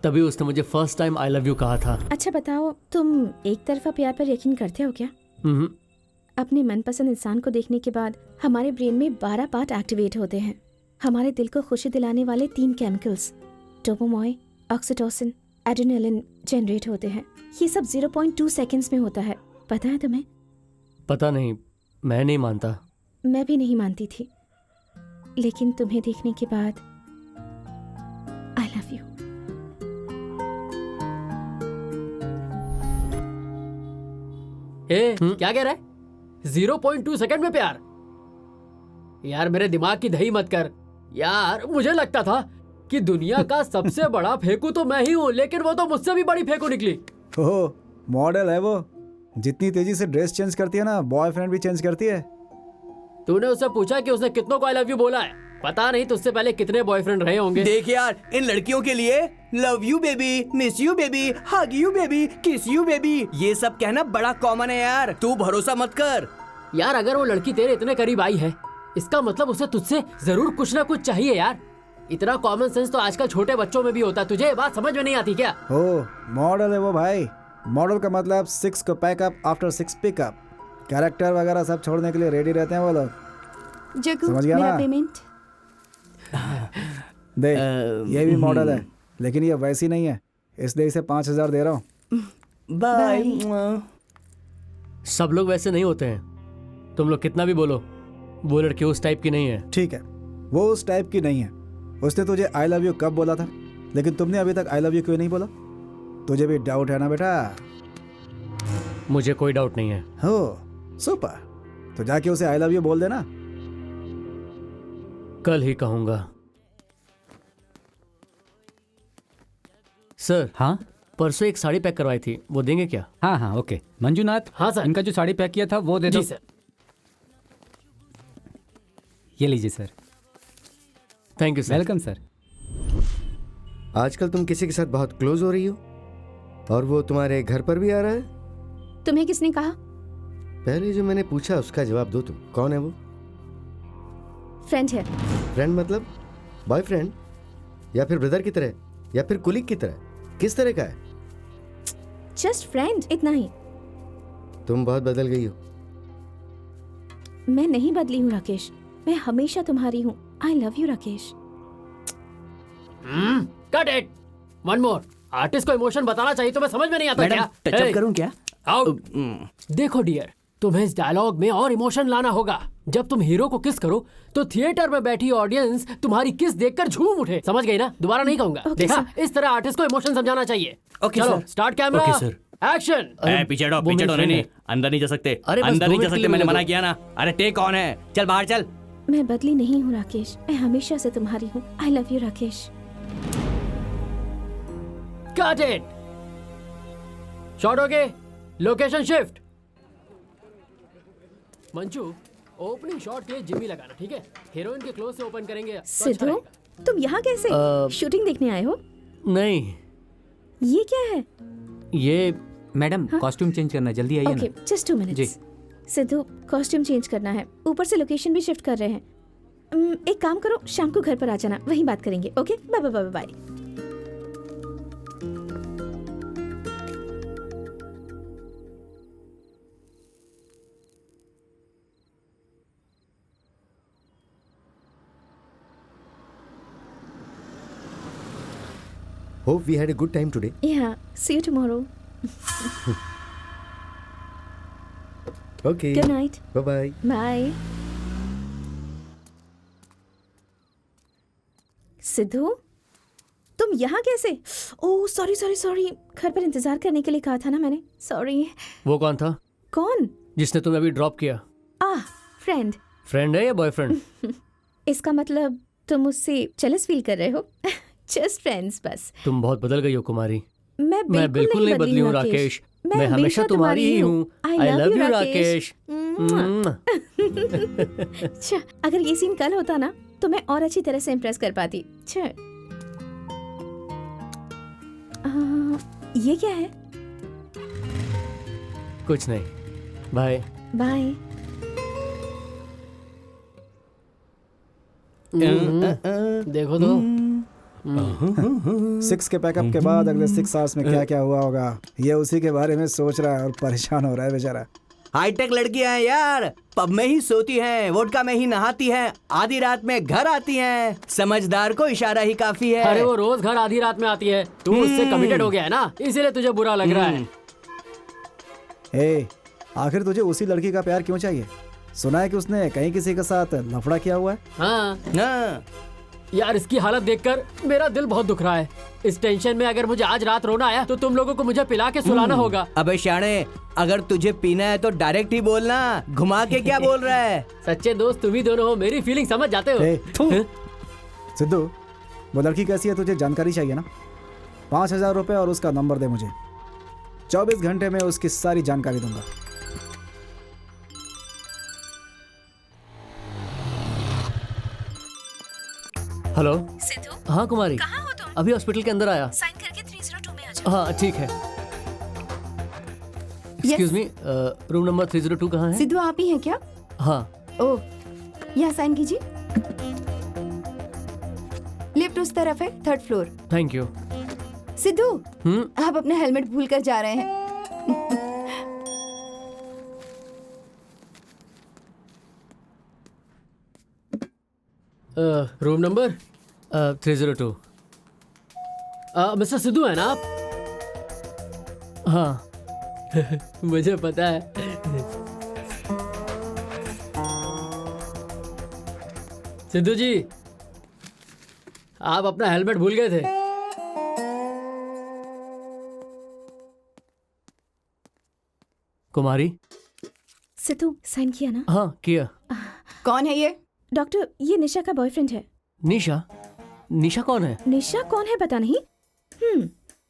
तभी उसने मुझे first time I love you कहा था। अच्छा बताओ, तुम एक तरफा प्यार पर यकीन करते हो क्या? अपने मनपसंद इंसान को देखने के बाद हमारे ब्रेन में 12 पार्ट एक्टिवेट होते हैं। हमारे दिल को खुशी दिलाने वाले 3 chemicals dopamine, oxytocin, adrenaline generate होते हैं। ये सब 0.2 सेकंड्स में होता है। पता है तुम्हें? पता नहीं, मैं नहीं मानता। मैं भी नहीं मानती थी, लेकिन तुम्हें देखने के बाद आई लव यू। क्या कह रहा है? 0.2 सेकंड में प्यार? यार मेरे दिमाग की दही मत कर यार। मुझे लगता था कि दुनिया का सबसे बड़ा फेंकू तो मैं ही हूँ, लेकिन वो तो मुझसे भी बड़ी फेंकू निकली। ओह, मॉडल है वो। जितनी तेजी से ड्रेस चेंज करती है ना, बॉयफ्रेंड भी चेंज करती है। तूने उससे पूछा कि उसने कितनों को आई लव यू बोला है? पता नहीं तुझसे पहले कितने बॉयफ्रेंड रहे होंगे। देख यार, इन लड़कियों के लिए love you baby, miss you baby, hug you baby, किस यू बेबी, ये सब कहना बड़ा कॉमन है यार। तू भरोसा मत कर। यार अगर वो लड़की तेरे इतने करीब आई है, इसका मतलब उसे तुझसे जरूर कुछ ना कुछ चाहिए यार। इतना कॉमन सेंस तो आजकल छोटे बच्चों में भी होता है। तुझे ये बात समझ में नहीं आती क्या? ओह, मॉडल है वो भाई। मॉडल का मतलब 6 को पैकअप आफ्टर 6 पिकअप। कैरेक्टर वगैरह सब छोड़ने के लिए रेडी रहते हैं वो लोग। जग्गू, समझ गया मेरा ना? पेमेंट। देख, ये भी मॉडल है, लेकिन ये वैसी नहीं है, इसलिए इसे 5000 दे रहा हूँ। बाय। सब लोग वैसे नहीं होते हैं। तुम लोग कितना भी बोलो, वो लड़की उस टाइप की नहीं है। ठीक है, वो उस टाइप की नहीं है। उसने तुझे आई लव यू कब बोला था? लेकिन तुमने अभी तक आई लव यू क्यों नहीं बोला? तुझे भी डाउट है ना बेटा? मुझे कोई डाउट नहीं है। हो, सुपर। तो जाके उसे आई लव यू बोल देना। कल ही कहूंगा। सर, हाँ परसों एक साड़ी पैक करवाई थी, वो देंगे क्या? हाँ हाँ ओके। मंजूनाथ, हाँ सर। इनका जो साड़ी पैक किया था वो दे दो। जी सर। ये लीजिए sir. Thank you sir. Welcome sir. आजकल तुम किसी के साथ बहुत क्लोज हो रही हो और वो तुम्हारे घर पर भी आ रहा है? तुम्हें किसने कहा? पहले जो मैंने पूछा उसका जवाब दो तुम। कौन है वो? फ्रेंड है। फ्रेंड मतलब बॉयफ्रेंड या फिर ब्रदर की तरह या फिर कुलीग की तरह? किस तरह का है? जस्ट फ्रेंड, इतना ही। तुम बहुत बदल गई हो। मैं नहीं बदली हूँ राकेश, मैं हमेशा तुम्हारी हूँ। I love you Rakesh. Cut it. One more. Artist को इमोशन बताना चाहिए, तुम्हें समझ में नहीं आता मैडम क्या? टचअप Hey, करूं क्या? आउट। देखो डियर, तुम्हें इस डायलॉग में और इमोशन लाना होगा। जब तुम हीरो को किस करो तो थिएटर में बैठी ऑडियंस तुम्हारी किस देखकर झूम उठे। समझ गई ना? दोबारा नहीं कहूंगा। Okay, देखा, इस तरह आर्टिस्ट को इमोशन समझाना चाहिए। Okay, चलो sir. Start camera. Okay, sir. Action. पीछे हटो, वो पीछे मेरी हटो, friend नहीं है। अंदर नहीं जा सकते। अरे बस अंदर 2 नहीं जा मिनट के सकते, लिए मैंने मिले मना दो। किया ना। अरे टेक ऑन है, चल बाहर चल। मैं बदली नहीं हूँ राकेश, मैं हमेशा से तुम्हारी हूँ। I love you Rakesh. Cut it. Shot okay, location shift. मंचू, opening shot के लिए जिमी लगाना, ठीक है? हीरोइन के क्लोज से ओपन करेंगे तो अच्छा सिद्धू, रहेगा। तुम यहाँ कैसे? शूटिंग देखने आए हो? नहीं, ये क्या है? ये मैडम कॉस्ट्यूम चेंज करना, जल्दी आइए ओके, ना। Just 2 minutes. Sidhu, costume change करना है, ऊपर से लोकेशन भी शिफ्ट कर रहे हैं। एक काम करो, शाम को घर पर आ जाना, वहीं बात करेंगे। Okay, bye bye bye bye. Hope we had a good time today. Yeah, see you tomorrow. Okay. Good night. Bye bye. Bye. Sidhu, तुम यहाँ कैसे? ओह सॉरी सॉरी सॉरी, घर पर इंतजार करने के लिए कहा था ना मैंने। सॉरी। वो कौन था कौन? जिसने तुम्हें अभी ड्रॉप किया? फ्रेंड। फ्रेंड है या बॉयफ्रेंड? इसका मतलब तुम मुझसे जेलस फील कर रहे हो? जस्ट फ्रेंड्स बस। तुम बहुत बदल गई हो कुमारी। मैं बिल्कुल नहीं बदली हूँ राकेश। मैं हमेशा तुम्हारी ही हूँ। I love you Rakesh. अच्छा, अगर ये सीन कल होता ना तो मैं और अच्छी तरह से इम्प्रेस कर पाती। अच्छा, ये क्या है? कुछ नहीं, बाय। बाय। देखो तो 6 के पैकअप के बाद अगले 6 आवर्स में क्या क्या हुआ होगा, ये उसी के बारे में सोच रहा है और परेशान हो रहा है बेचारा। हाईटेक लड़कियां हैं यार, पब में ही सोती हैं, वोडका में ही नहाती हैं, आधी रात में घर आती हैं। समझदार को इशारा ही काफी है। अरे वो रोज घर आधी रात में आती है। तू उससे कमिटेड हो गया है ना, इसीलिए तुझे बुरा लग रहा है। ए, आखिर तुझे उसी लड़की का प्यार क्यों चाहिए? सुना है कि उसने कहीं किसी के साथ लफड़ा किया हुआ है। हाँ हाँ। यार, इसकी हालत देखकर मेरा दिल बहुत दुख रहा है। इस टेंशन में अगर मुझे आज रात रोना आया तो तुम लोगों को मुझे पिला के सुलाना होगा। अबे शाणे, अगर तुझे पीना है तो डायरेक्ट ही बोलना, घुमा के क्या बोल रहा है? सच्चे दोस्त तुम ही दोनों हो, मेरी फीलिंग समझ जाते हो। ए, सिद्धू, वो लड़की कैसी है तुझे जानकारी चाहिए ना? 5,000 रुपए और उसका नंबर दे मुझे। 24 घंटे में उसकी सारी जानकारी दूंगा। हेलो। सिद्धू, हाँ कुमारी, कहाँ हो तुम? अभी हॉस्पिटल के अंदर आया। साइन करके 302 में आ जाओ। हाँ ठीक है। एक्सक्यूज मी, रूम नंबर 302 कहाँ है? सिद्धू आप ही हैं क्या? हाँ। ओह, यहाँ साइन कीजिए। लिफ्ट उस तरफ है, 3rd floor. Thank you. Sidhu, आप अपना हेलमेट भूल कर जा रहे हैं। Room number 302। मिस्टर सिद्धू है ना आप? हाँ। मुझे पता है। सिद्धू जी, आप अपना हेलमेट भूल गए थे। कुमारी। सिद्धू, साइन किया ना? हाँ किया। कौन है ये? डॉक्टर, ये निशा का बॉयफ्रेंड है। निशा? निशा कौन है? निशा कौन है पता नहीं।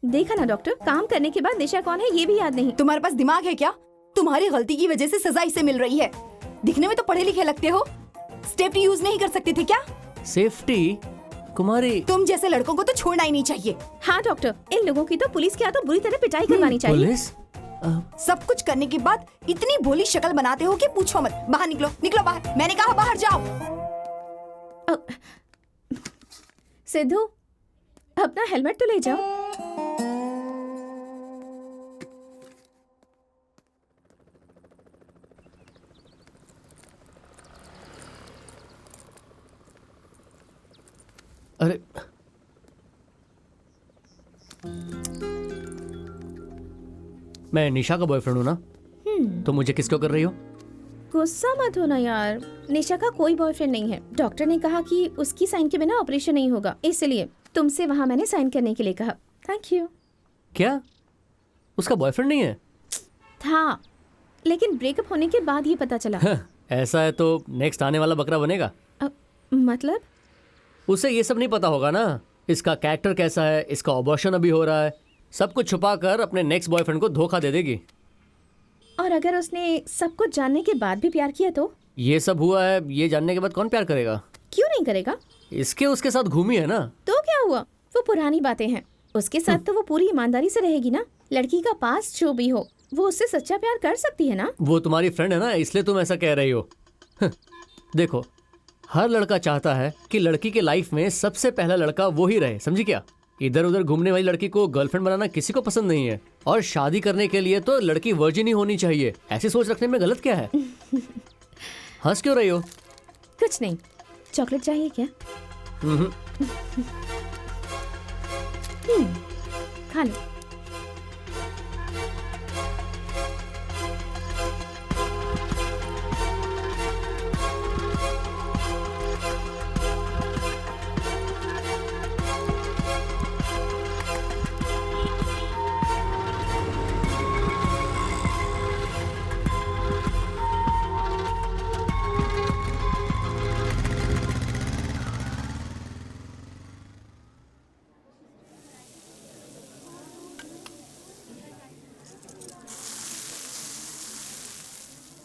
देखा ना डॉक्टर, काम करने के बाद निशा कौन है ये भी याद नहीं। तुम्हारे पास दिमाग है क्या? तुम्हारी गलती की वजह से सजा इसे मिल रही है। दिखने में तो पढ़े लिखे लगते हो, सेफ्टी यूज नहीं कर सकते थे क्या? सेफ्टी? कुमारी, तुम जैसे लड़कों को तो छोड़ना ही नहीं चाहिए। हाँ डॉक्टर, इन लोगों की तो पुलिस के हाथों बुरी तरह पिटाई करवानी चाहिए। पुलिस? सब कुछ करने के बाद इतनी भोली शक्ल बनाते हो कि पूछो मत। बाहर निकलो, निकलो बाहर। मैंने कहा बाहर जाओ। सिद्धू, अपना हेलमेट तो ले जाओ। अरे मैं निशा का बॉयफ्रेंड हूँ ना, तो मुझे किसको कर रही हो? गुस्सा मत होना यार, निशा का कोई बॉयफ्रेंड नहीं है। डॉक्टर ने कहा कि उसकी साइन के बिना ऑपरेशन नहीं होगा, इसलिए तुमसे वहाँ मैंने साइन करने के लिए कहा। Thank you. क्या उसका बॉयफ्रेंड नहीं है? था, लेकिन ब्रेकअप होने के बाद ये पता चला। ऐसा है तो नेक्स्ट आने वाला बकरा बनेगा। मतलब? उसे ये सब नहीं पता होगा ना, इसका कैरेक्टर कैसा है, इसका अबॉर्शन अभी हो रहा है, सब कुछ छुपा कर अपने नेक्स्ट बॉयफ्रेंड को धोखा दे देगी। और अगर उसने सब कुछ जानने के बाद भी प्यार किया तो? ये सब हुआ है, ये जानने के बाद कौन प्यार करेगा? क्यों नहीं करेगा? इसके उसके साथ घूमी है ना। तो क्या हुआ, वो पुरानी बातें हैं। उसके साथ तो वो पूरी ईमानदारी से रहेगी ना। लड़की का पास जो भी हो, वो उससे सच्चा प्यार कर सकती है ना। वो तुम्हारी फ्रेंड है ना, इसलिए तुम ऐसा कह रही हो। देखो, हर लड़का चाहता है कि लड़की के लाइफ में सबसे पहला लड़का वो ही रहे, समझी क्या? इधर उधर घूमने वाली लड़की को गर्लफ्रेंड बनाना किसी को पसंद नहीं है, और शादी करने के लिए तो लड़की वर्जिन ही होनी चाहिए। ऐसी सोच रखने में गलत क्या है? हंस क्यों रही हो? कुछ नहीं। चॉकलेट चाहिए क्या? खा लो।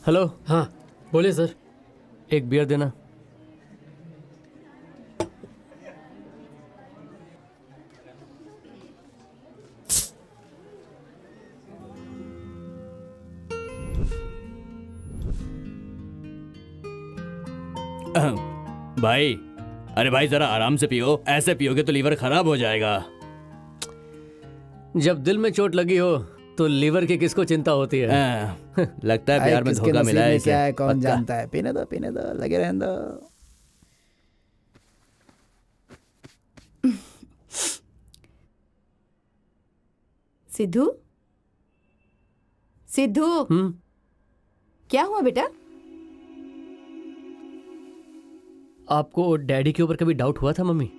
हेलो। हाँ बोलिए सर। एक बियर देना। भाई, अरे भाई जरा आराम से पियो, ऐसे पियोगे तो लीवर खराब हो जाएगा। जब दिल में चोट लगी हो तो लीवर की किसको चिंता होती है? लगता है प्यार में किसके धोखा नसीब मिला है में इसे। क्या है कौन पक्का। जानता है। पीने दो, लगे रहने दो। सिद्धू, सिद्धू, क्या हुआ बेटा? आपको डैडी के ऊपर कभी डाउट हुआ था मम्मी?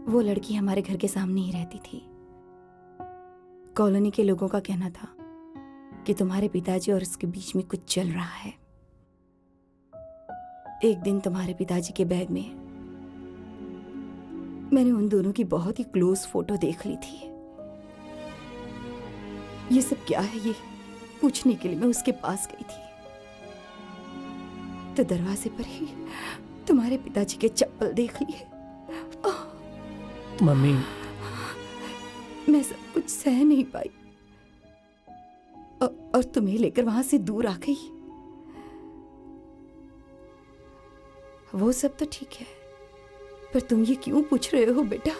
वो लड़की हमारे घर के सामने ही रहती थी। कॉलोनी के लोगों का कहना था कि तुम्हारे पिताजी और उसके बीच में कुछ चल रहा है। एक दिन तुम्हारे पिताजी के बैग में मैंने उन दोनों की बहुत ही क्लोज फोटो देख ली थी। ये सब क्या है, ये पूछने के लिए मैं उसके पास गई थी तो दरवाजे पर ही तुम्हारे पिताजी के चप्पल देख लिए। मम्मी, मैं सब कुछ सह नहीं पाई और तुम्हें लेकर वहां से दूर आ गई। वो सब तो ठीक है, पर तुम ये क्यों पूछ रहे हो बेटा?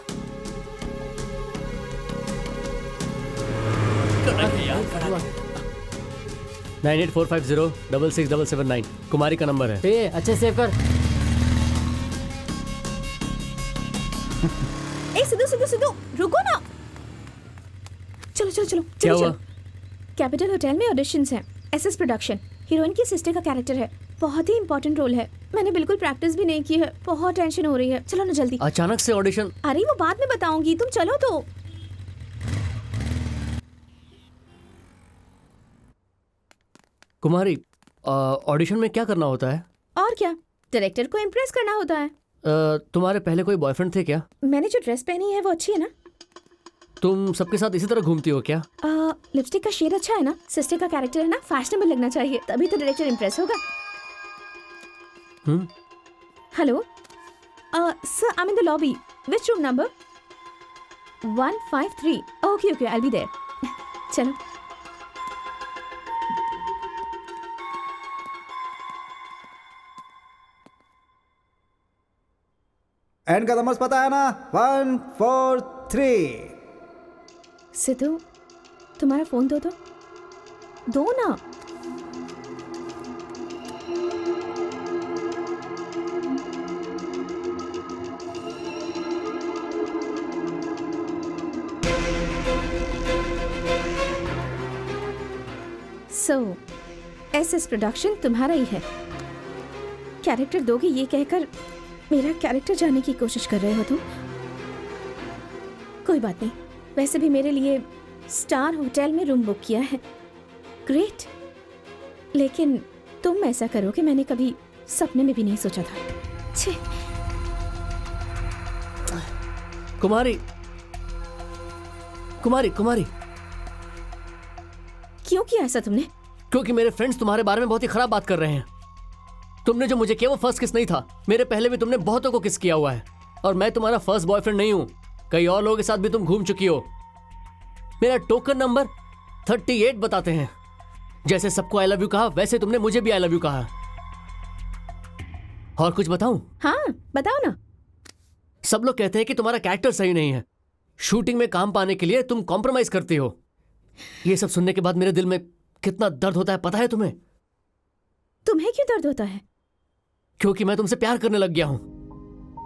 नाइन 9845066779 कुमारी का नंबर है। ए, अच्छे सेव कर। ए सिद्धू सिद्धू सिद्धू, रुको ना। चलो चलो चलो क्या चलो हुआ? कैपिटल होटल में ऑडिशंस हैं। एसएस प्रोडक्शन, हीरोइन की सिस्टर का कैरेक्टर है। बहुत ही इंपॉर्टेंट रोल है। मैंने बिल्कुल प्रैक्टिस भी नहीं की है, बहुत टेंशन हो रही है। चलो ना जल्दी। अचानक से ऑडिशन? अरे वो बाद में बताऊंगी, तुम चलो तो। कुमारी, ऑडिशन में क्या करना होता है? और क्या, डायरेक्टर को इम्प्रेस करना होता है। तुम्हारे पहले कोई बॉयफ्रेंड थे क्या? मैंने जो ड्रेस पहनी है वो अच्छी है ना? तुम सबके साथ इसी तरह घूमती हो क्या? लिपस्टिक का शेड अच्छा है ना? सिस्टर का कैरेक्टर है ना, फैशनेबल लगना चाहिए, तभी तो डायरेक्टर इम्प्रेस होगा। Hello sir, I am in the lobby. Which room number? 153। Okay okay, I will be there. चलो। एंड का नंबर पता है ना? 143। सिद्धू, तुम्हारा फोन दो ना। SS प्रोडक्शन तुम्हारा ही है। कैरेक्टर दोगे ये कहकर मेरा कैरेक्टर जानने की कोशिश कर रहे हो तुम। कोई बात नहीं, वैसे भी मेरे लिए स्टार होटल में रूम बुक किया है। ग्रेट, लेकिन तुम ऐसा करोगे मैंने कभी सपने में भी नहीं सोचा था। छे। कुमारी कुमारी कुमारी, क्यों किया ऐसा तुमने? क्योंकि मेरे फ्रेंड्स तुम्हारे बारे में बहुत ही खराब बात कर रहे हैं। तुमने जो मुझे किया वो फर्स्ट किस नहीं था। मेरे पहले भी तुमने बहुतों को किस किया हुआ है, और मैं तुम्हारा फर्स्ट बॉयफ्रेंड नहीं हूं। कई और लोगों के साथ भी तुम घूम चुकी हो। मेरा टोकन नंबर 38 बताते हैं। जैसे सबको आई लव यू कहा, वैसे तुमने मुझे भी आई लव यू कहा। और कुछ बताऊं? हाँ बताओ ना। सब लोग कहते हैं कि तुम्हारा कैरेक्टर सही नहीं है। शूटिंग में काम पाने के लिए तुम कॉम्प्रोमाइज करती हो। ये सब सुनने के बाद मेरे दिल में कितना दर्द होता है पता है तुम्हें? तुम्हें क्यों दर्द होता है? क्योंकि मैं तुमसे प्यार करने लग गया हूं,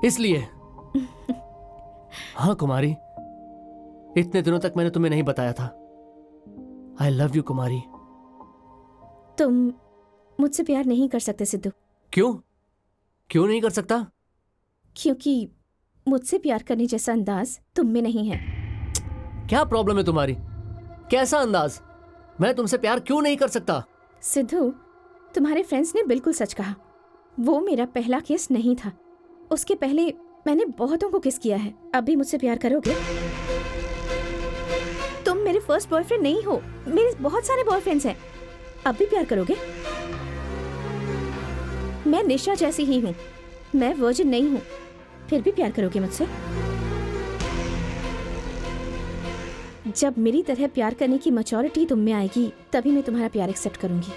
इसलिए। हाँ कुमारी, इतने दिनों तक मैंने तुम्हें नहीं बताया था। आई लव यू कुमारी। तुम मुझसे प्यार नहीं कर सकते सिद्धू। क्यों? क्यों नहीं कर सकता? क्योंकि मुझसे प्यार करने जैसा अंदाज तुम में नहीं है। क्या प्रॉब्लम है तुम्हारी? कैसा अंदाज? मैं तुमसे प्यार क्यों नहीं कर सकता? सिद्धू, तुम्हारे फ्रेंड्स ने बिल्कुल सच कहा। वो मेरा पहला किस नहीं था। उसके पहले मैंने बहुतों को किस किया है। अब भी मुझसे प्यार करोगे? तुम मेरे फर्स्ट बॉयफ्रेंड नहीं हो, मेरे बहुत सारे बॉयफ्रेंड्स हैं। अब भी प्यार करोगे? मैं निशा जैसी ही हूँ, मैं वर्जिन नहीं हूँ। फिर भी प्यार करोगे मुझसे? जब मेरी तरह प्यार करने की मैच्योरिटी तुम में आएगी, तभी मैं तुम्हारा प्यार एक्सेप्ट करूंगी।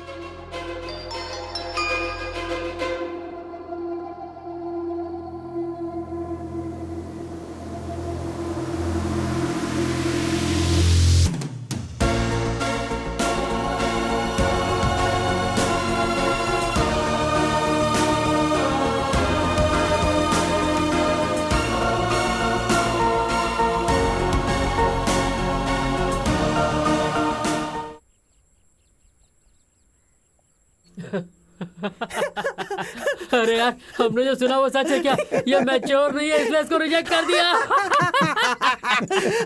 अरे यार, हमने जो सुना वो सच है क्या? ये मैच्योर नहीं है, इसलिए इसको रिजेक्ट कर दिया।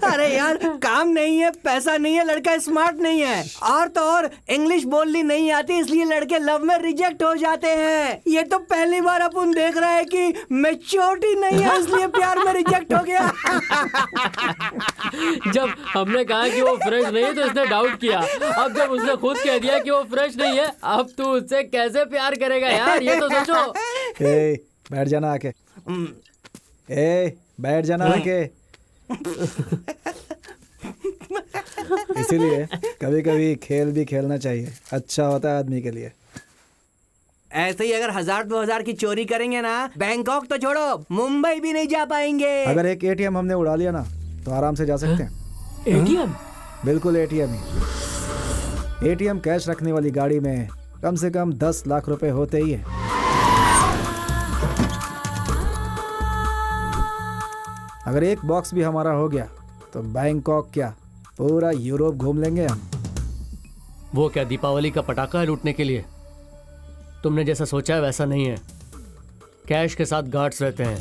अरे यार, काम नहीं है, पैसा नहीं है, लड़का स्मार्ट नहीं है, और तो और इंग्लिश बोलनी नहीं आती, इसलिए लड़के लव में रिजेक्ट हो जाते हैं। ये तो पहली बार अपन देख रहे हैं कि मैच्योरिटी नहीं है, इसलिए प्यार में रिजेक्ट हो गया। जब हमने कहा कि वो फ्रेश नहीं है तो इसने डाउट किया। अब जब उसने खुद कह दिया कि वो फ्रेश नहीं है, अब तू उससे कैसे प्यार करेगा यार? ये तो सोचो। बैठ जाना आके। बैठ जाना आके। इसीलिए कभी कभी खेल भी खेलना चाहिए, अच्छा होता है आदमी के लिए। ऐसे ही अगर 1000-2000 की चोरी करेंगे ना, बैंकॉक तो छोड़ो, मुंबई भी नहीं जा पाएंगे। अगर एक ATM हमने उड़ा लिया ना, तो आराम से जा सकते हैं। ATM? बिल्कुल ATM ही। ATM कैश रखने वाली गाड़ी में कम से कम 10 लाख रुपए होते ही है। अगर एक बॉक्स भी हमारा हो गया तो बैंकॉक क्या, पूरा यूरोप घूम लेंगे हम। वो क्या दीपावली का पटाखा है लूटने के लिए? तुमने जैसा सोचा है वैसा नहीं है। कैश के साथ गार्ड्स रहते हैं,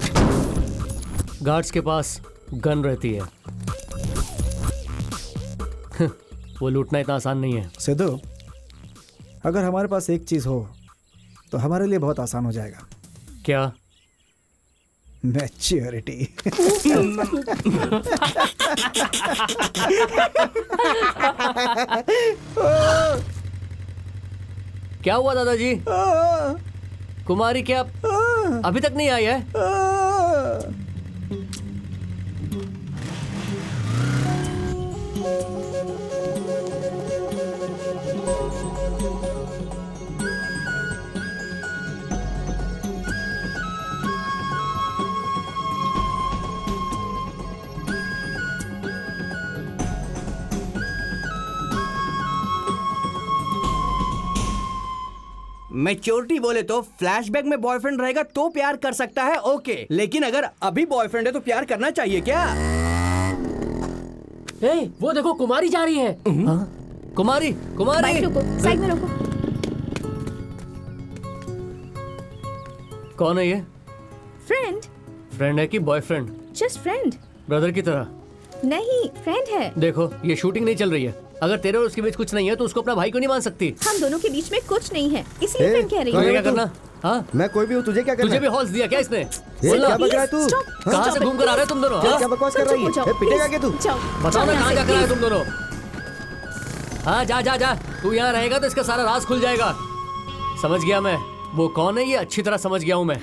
गार्ड्स के पास गन रहती है। वो लूटना इतना आसान नहीं है। सिद्धू, अगर हमारे पास एक चीज हो तो हमारे लिए बहुत आसान हो जाएगा। क्या? मैच्योरिटी। क्या हुआ दादाजी? कुमारी क्या अभी तक नहीं आई है? मैच्योरिटी बोले तो फ्लैशबैक में बॉयफ्रेंड रहेगा तो प्यार कर सकता है, ओके, लेकिन अगर अभी बॉयफ्रेंड है तो प्यार करना चाहिए क्या? वो देखो कुमारी जा रही है। कुमारी कुमारी बाइक रोको, साइड में रोको। कौन है ये? फ्रेंड, फ्रेंड है कि बॉयफ्रेंड? Just friend. ब्रदर की तरह? नहीं, फ्रेंड है। देखो ये शूटिंग नहीं चल रही है, अगर तेरे और उसके बीच कुछ नहीं है तो उसको अपना भाई क्यों नहीं मान सकती? हम दोनों के बीच में कुछ नहीं है, इसलिए ए, फ्रेंड कह रही तुझे हूँ। क्या करना? हाँ, मैं कोई भी हूँ, तुझे क्या करना तुझे भी है? हॉल्स दिया क्या इसने? ये बोला, क्या बक रहा है तू? Stop, हाँ? कहाँ stop से it, घूम कर आ रहे हो please। तुम दोनों? क्या हाँ? क्या बकवास कर रही है? जाओ, ए, पिटेगा please, क्या तू? जाओ, बताओ जाओ ना यहाँ कहाँ से, जा कर आए please। तुम दोनों? हाँ जा जा जा, तू यहाँ रहेगा तो इसका सारा राज खुल जाएगा। समझ गया मैं, वो कौन है ये अच्छी तरह समझ गया हूँ मैं।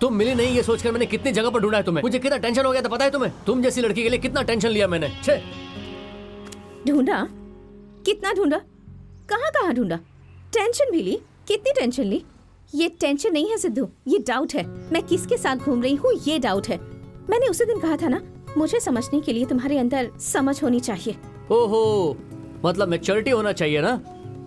तुम मिली नहीं ये सोचकर मैंने कितनी जगह पर ढूंढा है तुम्हें। मुझे कितना टेंशन हो गया था पता है तुम्हें? तुम जैसी लड़की के लिए कितना टेंशन लिया मैंने। छे ढूंढा? कितना ढूंढा? कहाँ कहाँ ढूंढा? टेंशन भी ली? कितनी टेंशन ली? ये टेंशन नहीं है सिद्धू, ये डाउट है। मैं किसके साथ घूम रही हूँ ये डाउट है। मैंने उसी दिन कहा था ना, मुझे समझने के लिए तुम्हारे अंदर समझ होनी चाहिए। ओहो, मतलब मैच्योरिटी होना चाहिए ना।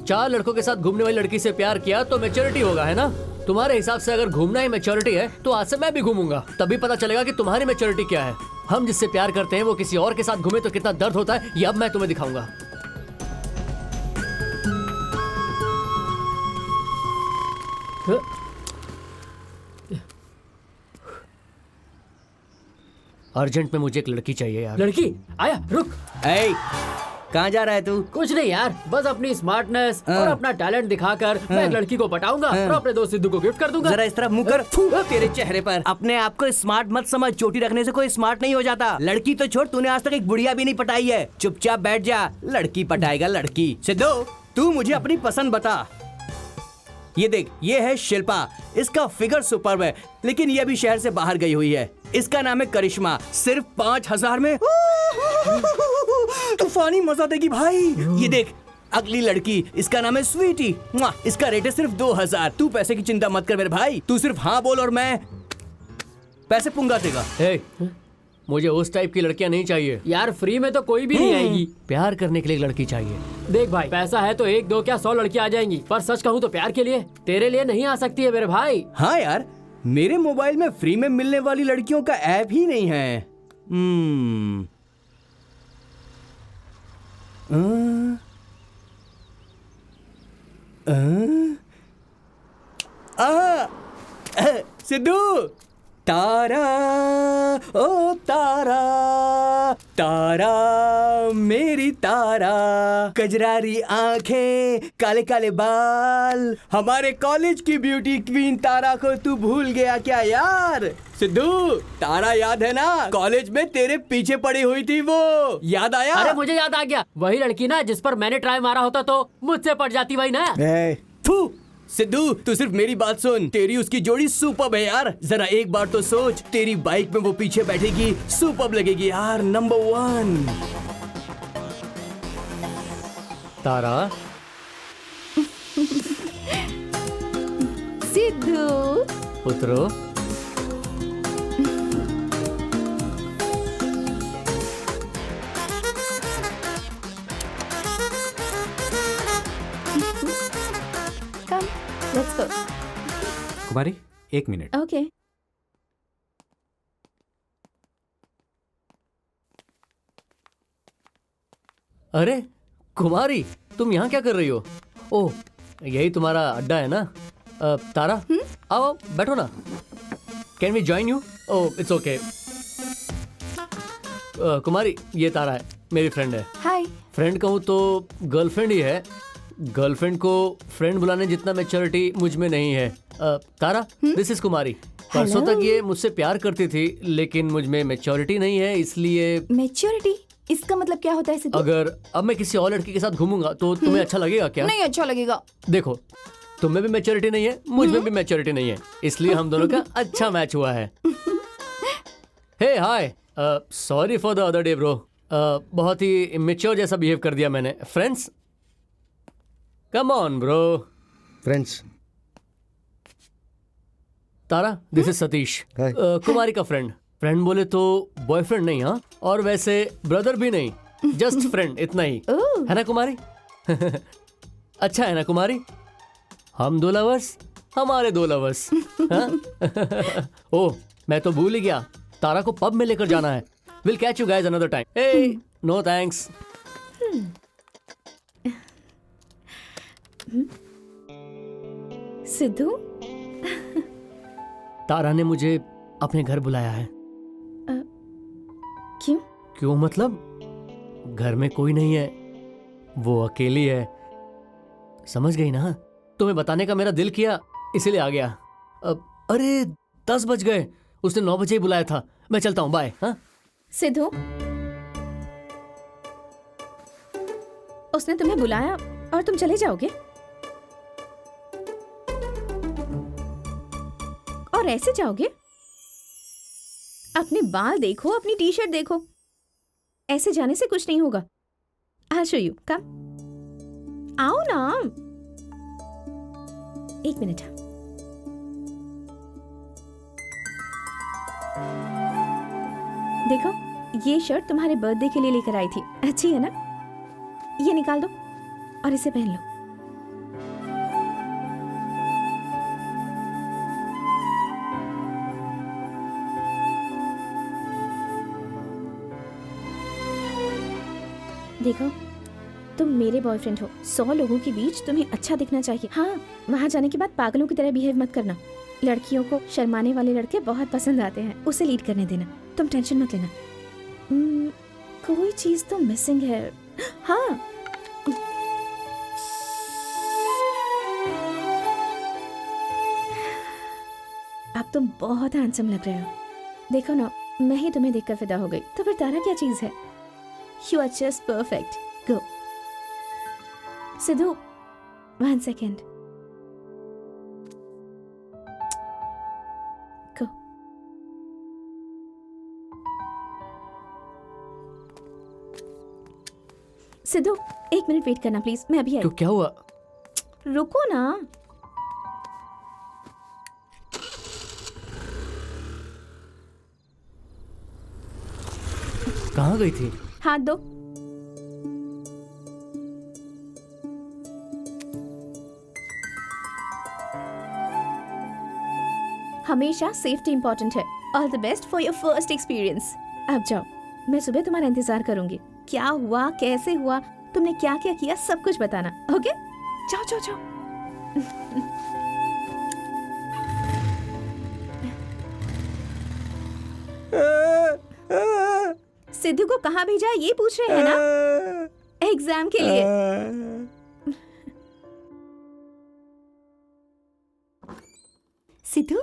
4 लड़कों के साथ घूमने वाली लड़की से प्यार किया तो मैच्योरिटी होगा, है ना? तुम्हारे हिसाब से अगर घूमना ही मैच्योरिटी है तो आज से मैं भी घूमूंगा, तभी पता चलेगा कि तुम्हारी मैच्योरिटी क्या है। हम जिससे प्यार करते हैं वो किसी और के साथ घूमे तो कितना दर्द होता है, ये अब मैं तुम्हें दिखाऊंगा। अर्जेंट में मुझे एक लड़की चाहिए यार। लड़की आया, रुक। ए, कहाँ जा रहा है तू? कुछ नहीं यार, बस अपनी स्मार्टनेस और अपना टैलेंट दिखाकर मैं एक लड़की को पटाऊंगा और अपने दोस्त सिद्धू को गिफ्ट कर दूंगा। जरा इस तरफ मुंह कर, फू तेरे चेहरे पर। अपने आप को स्मार्ट मत समझ, चोटी रखने से कोई स्मार्ट नहीं हो जाता। लड़की तो छोड़, तूने आज तक एक बुढ़िया भी नहीं पटाई है। चुपचाप बैठ जा, लड़की पटाएगा लड़की। सिद्धू, तू मुझे अपनी पसंद बता। ये देख, ये है शिल्पा, इसका फिगर सुपर्ब है, लेकिन ये अभी शहर से बाहर गई हुई है। इसका नाम है करिश्मा, सिर्फ 5,000 में तूफानी मजा देगी भाई। ये देख, अगली लड़की, इसका नाम है स्वीटी, इसका रेट है सिर्फ 2,000। तू पैसे की चिंता मत कर मेरे भाई, तू सिर्फ हाँ बोल और मैं पैसे पुंगा देगा। हे, मुझे उस टाइप की लड़कियां नहीं चाहिए यार फ्री में तो कोई भी नहीं आएगी। प्यार करने के लिए एक लड़की चाहिए। देख भाई, पैसा है तो 1 2 क्या 100 लड़कियां आ जाएंगी, पर सच कहूँ तो प्यार के लिए तेरे लिए नहीं आ सकती है मेरे भाई। हाँ यार, मेरे मोबाइल में फ्री में मिलने वाली लड़कियों का ऐप ही नहीं है। सिद्धू, तारा ओ तारा, तारा मेरी तारा, कजरारी आंखें, काले काले बाल, हमारे कॉलेज की ब्यूटी क्वीन तारा को तू भूल गया क्या यार? सिद्धू, तारा याद है ना? कॉलेज में तेरे पीछे पड़ी हुई थी वो, याद आया? अरे मुझे याद आ गया, वही लड़की ना जिस पर मैंने ट्राई मारा होता तो मुझसे पड़ जाती वही ना। थू, सिद्धू तू सिर्फ मेरी बात सुन, तेरी उसकी जोड़ी सुपर्ब है यार। जरा एक बार तो सोच, तेरी बाइक में वो पीछे बैठेगी, सुपर्ब लगेगी यार, नंबर 1। तारा, सिद्धू, उतरो। Come, let's go. Kumari 1 minute. Okay. अरे कुमारी, तुम यहाँ क्या कर रही हो? ओह, यही तुम्हारा अड्डा है ना? तारा, आओ बैठो ना। Can we join you? Oh it's okay. Kumari, ये तारा है, मेरी फ्रेंड है। हाय। फ्रेंड कहूँ तो गर्लफ्रेंड ही है। गर्लफ्रेंड को फ्रेंड बुलाने जितना मैच्योरिटी मुझ में नहीं है। तारा, दिस इज कुमारी। परसों तक ये मुझसे प्यार करती थी, लेकिन मुझ में मैच्योरिटी नहीं है, इसलिए। मैच्योरिटी इसका मतलब क्या होता है सिद्धू? अगर अब मैं किसी और लड़की के साथ घूमूंगा तो तुम्हें अच्छा लगेगा क्या? नहीं अच्छा लगेगा। देखो, तुम में भी मैच्योरिटी नहीं है, मुझ में भी मैच्योरिटी नहीं है, इसलिए हम दोनों का अच्छा मैच हुआ है। Hey hi, sorry for the other day bro. बहुत ही इमेच्योर जैसा बिहेव कर दिया मैंने। Friends, come on bro. Friends. Tara, this is Satish, Kumari का फ्रेंड। फ्रेंड बोले तो बॉयफ्रेंड नहीं, हाँ, और वैसे ब्रदर भी नहीं, जस्ट फ्रेंड, इतना ही है ना कुमारी? अच्छा है ना कुमारी? हम 2 लवर्स, हमारे 2 लवर्स। ओह, मैं तो भूल ही गया, तारा को पब में लेकर जाना है। Will catch you guys another time. Hey, no thanks. Sidhu, Tara ने मुझे अपने घर बुलाया है। क्यों? क्यों मतलब घर में कोई नहीं है, वो अकेली है। समझ गई ना? तुम्हें बताने का मेरा दिल किया, इसीलिए आ गया। अरे 10 बज गए, उसने 9 बजे ही बुलाया था। मैं चलता हूँ, बाय। हाँ सिद्धू, उसने तुम्हें बुलाया और तुम चले जाओगे? और ऐसे जाओगे? अपने बाल देखो, अपनी टी शर्ट देखो। ऐसे जाने से कुछ नहीं होगा। I'll show you. Come. आओ ना। 1 मिनट। देखो, ये शर्ट तुम्हारे बर्थडे के लिए लेकर आई थी। अच्छी है ना? ये निकाल दो और इसे पहन लो। देखो, तुम मेरे बॉयफ्रेंड हो। 100 लोगों के बीच तुम्हें अच्छा दिखना चाहिए। हाँ, वहाँ जाने के बाद पागलों की तरह बिहेव मत करना। लड़कियों को शर्माने वाले लड़के बहुत पसंद आते हैं। उसे लीड करने देना, तुम टेंशन मत लेना। कोई चीज तो मिसिंग है। हाँ, अब तुम बहुत हैंडसम लग रहे हो। देखो ना, मैं ही तुम्हें देखकर फिदा हो गई, तो फिर तारा क्या चीज है? You are just perfect. Go. Sidhu, 1 second. Go. Sidhu, 1 minute wait करना प्लीज, मैं अभी आई। क्यों, क्या हुआ? रुको ना। कहाँ गई थी? हाथ दो। हमेशा सेफ्टी इंपॉर्टेंट है। All the best for your first experience. अब जाओ, मैं सुबह तुम्हारा इंतजार करूंगी। क्या हुआ, कैसे हुआ, तुमने क्या क्या किया, सब कुछ बताना। ओके? जाओ जाओ जाओ। सिद्धू को कहाँ भेजा है ये पूछ रहे हैं ना? एग्जाम के लिए। सिद्धू,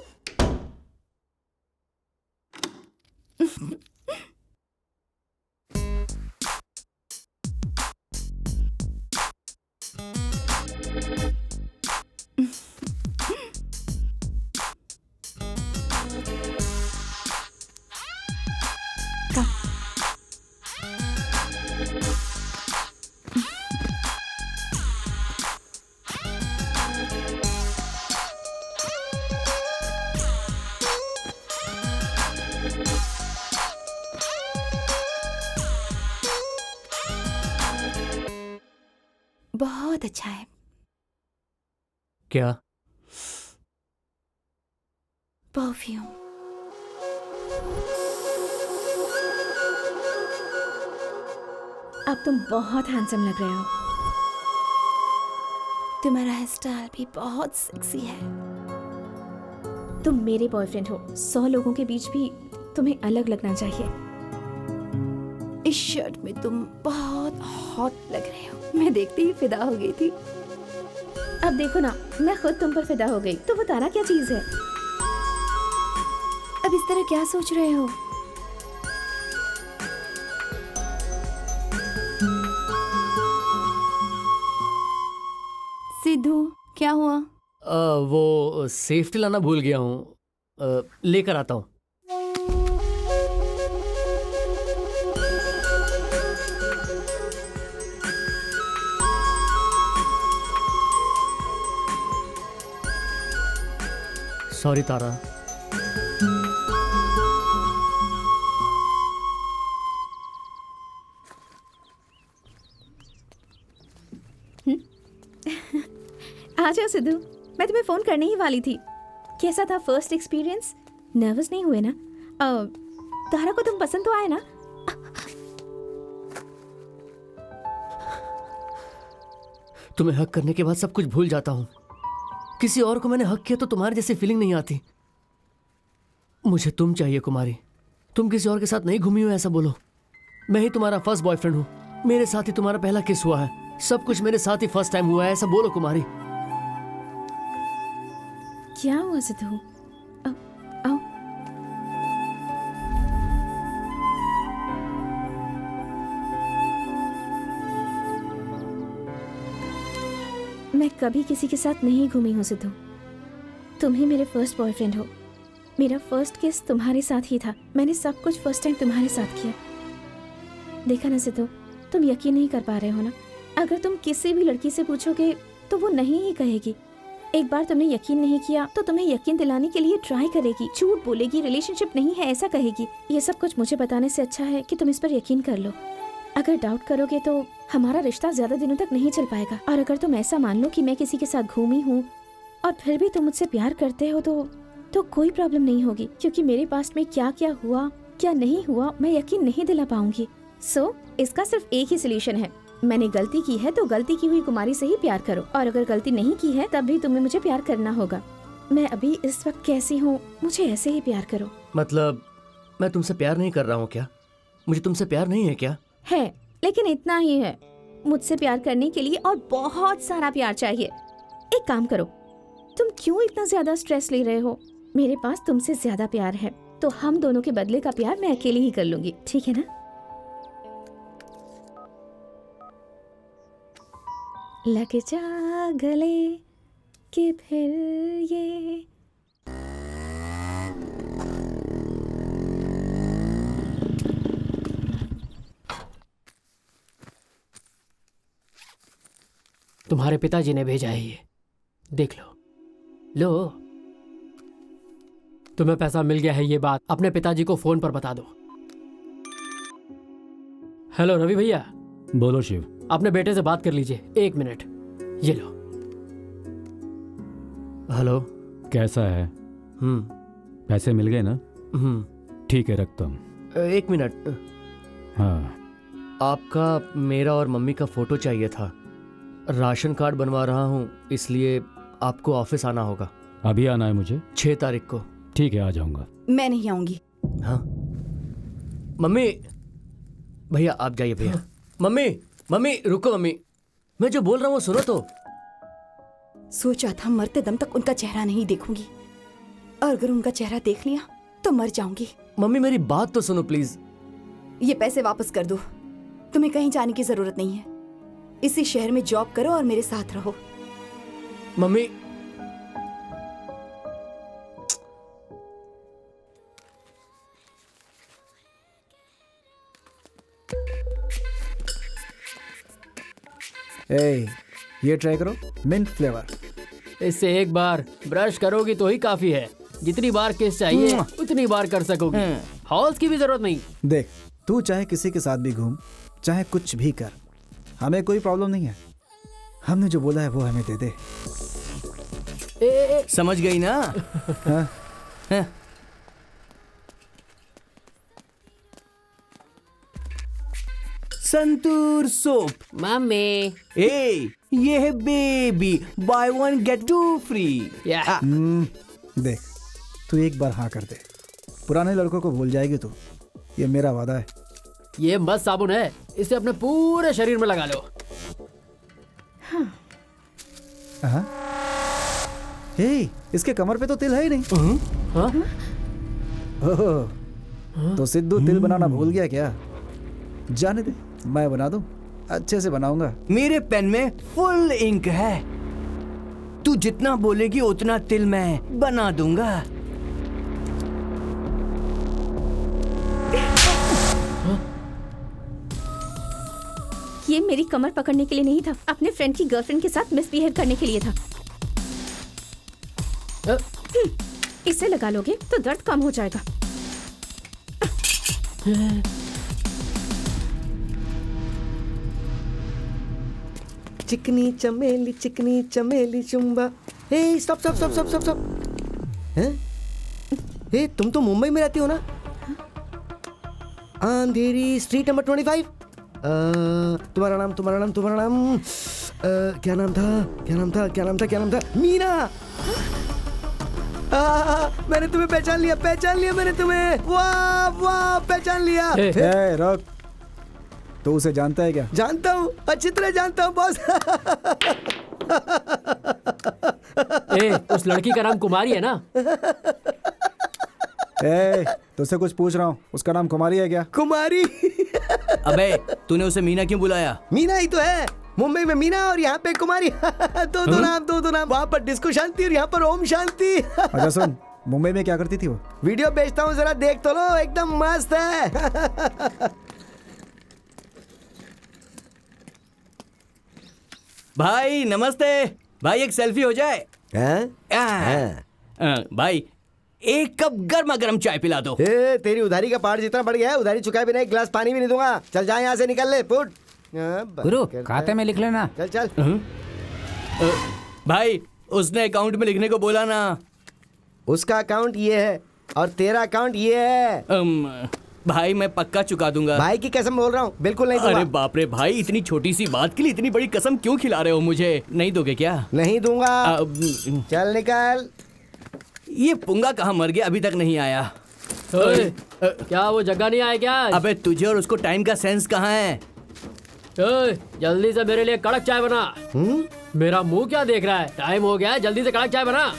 बहुत अच्छा है। क्या? परफ्यूम। अब तुम बहुत हैंडसम लग रहे हो। तुम्हारा हेयर स्टाइल भी बहुत सेक्सी है। तुम मेरे बॉयफ्रेंड हो। 100 लोगों के बीच भी तुम्हें अलग लगना चाहिए। इस शर्ट में तुम बहुत हॉट लग रहे हो। मैं देखते ही फिदा हो गई थी। अब देखो ना, मैं खुद तुम पर फिदा हो गई, तो वो तारा क्या चीज है? अब इस तरह क्या सोच रहे हो? सिद्धू, क्या हुआ? वो सेफ्टी लाना भूल गया हूँ, लेकर आता हूँ। सॉरी तारा। आ जाओ सिद्धू, मैं तुम्हें फोन करने ही वाली थी। कैसा था फर्स्ट एक्सपीरियंस? नर्वस नहीं हुए ना? तारा को तुम पसंद तो आए ना? तुम्हें हक करने के बाद सब कुछ भूल जाता हूँ। किसी और को मैंने हक किया तो तुम्हारी जैसी फीलिंग नहीं आती। मुझे तुम चाहिए कुमारी। तुम किसी और के साथ नहीं घूमी हो ऐसा बोलो। मैं ही तुम्हारा फर्स्ट बॉयफ्रेंड हूँ। मेरे साथ ही तुम्हारा पहला किस हुआ है। सब कुछ मेरे साथ ही फर्स्ट टाइम हुआ है ऐसा बोलो कुमारी। क्या हुआ सिद्धू? आओ। मैं कभी किसी के साथ नहीं घूमी हूँ सिद्धू। तुम ही मेरे फर्स्ट बॉयफ्रेंड हो। मेरा फर्स्ट किस तुम्हारे साथ ही था। मैंने सब कुछ फर्स्ट टाइम तुम्हारे साथ किया। देखा ना सिद्धू, तुम यकीन नहीं कर पा रहे हो ना। अगर तुम किसी भी लड़की से पूछोगे तो वो नहीं ही कहेगी। एक बार तुमने यकीन नहीं किया तो तुम्हें यकीन दिलाने के लिए ट्राई करेगी, झूठ बोलेगी, रिलेशनशिप नहीं है ऐसा कहेगी। ये सब कुछ मुझे बताने से अच्छा है कि तुम इस पर यकीन कर लो। अगर डाउट करोगे तो हमारा रिश्ता ज्यादा दिनों तक नहीं चल पाएगा। और अगर तुम ऐसा मान लो कि मैं किसी के साथ घूमी हूँ और फिर भी तुम मुझसे प्यार करते हो तो कोई प्रॉब्लम नहीं होगी, क्योंकि मेरे पास्ट में क्या क्या हुआ क्या नहीं हुआ मैं यकीन नहीं दिला पाऊंगी। सो इसका सिर्फ एक ही सोल्यूशन है। मैंने गलती की है तो गलती की हुई कुमारी से ही प्यार करो, और अगर गलती नहीं की है तब भी तुम्हें मुझे प्यार करना होगा। मैं अभी इस वक्त कैसी हूँ मुझे ऐसे ही प्यार करो। मतलब मैं तुमसे प्यार नहीं कर रहा हूँ क्या? मुझे तुमसे प्यार नहीं है क्या? है, लेकिन इतना ही है। मुझसे प्यार करने के लिए और बहुत सारा प्यार चाहिए। एक काम करो, तुम क्यों इतना ज्यादा स्ट्रेस ले रहे हो? मेरे पास तुमसे ज्यादा प्यार है तो हम दोनों के बदले का प्यार मैं अकेले ही कर लूंगी, ठीक है ना? लग जा गले कि फिर ये तुम्हारे पिताजी ने भेजा है, ये देख लो। तुम्हें पैसा मिल गया है, ये बात अपने पिताजी को फोन पर बता दो। हेलो रवि भैया। बोलो शिव। अपने बेटे से बात कर लीजिए, 1 मिनट। ये लो। हेलो। कैसा है? पैसे मिल गए ना? ठीक है, रखता हूँ। 1 मिनट। हाँ, आपका मेरा और मम्मी का फोटो चाहिए था। राशन कार्ड बनवा रहा हूँ, इसलिए आपको ऑफिस आना होगा। अभी आना है मुझे? 6 तारीख को। ठीक है, आ जाऊंगा। मैं नहीं आऊंगी। हाँ मम्मी। भैया आप जाइए भैया। मम्मी रुको मम्मी, मैं जो बोल रहा हूँ वो सुनो तो। सोचा था मरते दम तक उनका चेहरा नहीं देखूंगी, और अगर उनका चेहरा देख लिया तो मर जाऊंगी। मम्मी मेरी बात तो सुनो प्लीज। ये पैसे वापस कर दो। तुम्हें कहीं जाने की जरूरत नहीं है। इसी शहर में जॉब करो और मेरे साथ रहो। मम्मी ये ट्राई करो, मिंट फ्लेवर। इससे एक बार ब्रश करोगी तो ही काफी है। जितनी बार किस चाहिए उतनी बार कर सकोगी। हॉल्स की भी जरूरत नहीं। देख, तू चाहे किसी के साथ भी घूम, चाहे कुछ भी कर, हमें कोई प्रॉब्लम नहीं है। हमने जो बोला है वो हमें दे दे। समझ गई ना? हाँ? संतूर सोप। मम्मी। ये है बेबी, बाय 1 गेट 2 फ्री। देख, तू एक बार हाँ कर दे, पुराने लड़कों को भूल जाएगी तू। ये मेरा वादा है। ये मस्त साबुन है, इसे अपने पूरे शरीर में लगा लो। हाँ? इसके कमर पे तो तिल है ही नहीं। ओह, तो सिद्धू तिल बनाना भूल गया क्या? जाने दे, मैं बना दूं, अच्छे से बनाऊंगा। मेरे पेन में फुल इंक है। तू जितना बोलेगी उतना तिल मैं बना दूंगा। ये मेरी कमर पकड़ने के लिए नहीं था, अपने फ्रेंड की गर्लफ्रेंड के साथ मिसबिहेव करने के लिए था। इसे लगा लोगे तो दर्द कम हो जाएगा। चिकनी चमेली चुम्बा। Hey stop stop stop stop stop stop. हैं? हे, तुम तो मुंबई में रहती हो ना? Andheri street number 25। तुम्हारा नाम क्या नाम था? मीना। मैंने तुम्हें पहचान लिया मैंने तुम्हें। वाह वाह, पहचान लिया। ए, रुक। तू उसे जानता है क्या? जानता हूँ, अच्छी तरह जानता हूँ बॉस। उस लड़की का नाम कुमारी है ना? तुझसे कुछ पूछ रहा हूँ, उसका नाम कुमारी है क्या? कुमारी? अबे तूने उसे मीना क्यों बुलाया? मीना ही तो है। मुंबई में मीना और यहाँ पे कुमारी। दो नाम। वहाँ पर डिस्को शांति और यहाँ पर ओम शांति। अच्छा सुन, मुंबई में क्या करती थी वो? वीडियो भेजता हूँ, जरा देख तो लो, एकदम मस्त है। भाई नमस्ते। भाई एक सेल्फी हो जाए। भाई एक कप गर्मा गर्म चाय पिला दो। तेरी उधारी का पहाड़ जितना बढ़ गया है, उधारी चुकाए बिना एक गिलास पानी भी नहीं दूंगा। चल जा यहाँ से, निकल ले पुट। गुरु खाते में लिख लेना। चल। भाई उसने अकाउंट में लिखने को बोला ना। उसका अकाउंट ये है और तेरा अकाउंट ये है। भाई मैं पक्का चुका दूंगा। भाई की कसम बोल रहा हूँ, बिल्कुल नहीं दूंगा। अरे बाप रे भाई, इतनी छोटी सी बात के लिए इतनी बड़ी कसम क्यों खिला रहे हो मुझे? नहीं दोगे क्या? नहीं दूंगा। चल निकल। ये पुंगा कहाँ मर गया, अभी तक नहीं आया। क्या वो जगह नहीं आया क्या? अबे तुझे और उसको टाइम का सेंस कहाँ है? जल्दी से मेरे लिए कड़क चाय बना। मेरा मुंह क्या देख रहा है? टाइम हो गया है, जल्दी से कड़क चाय बना।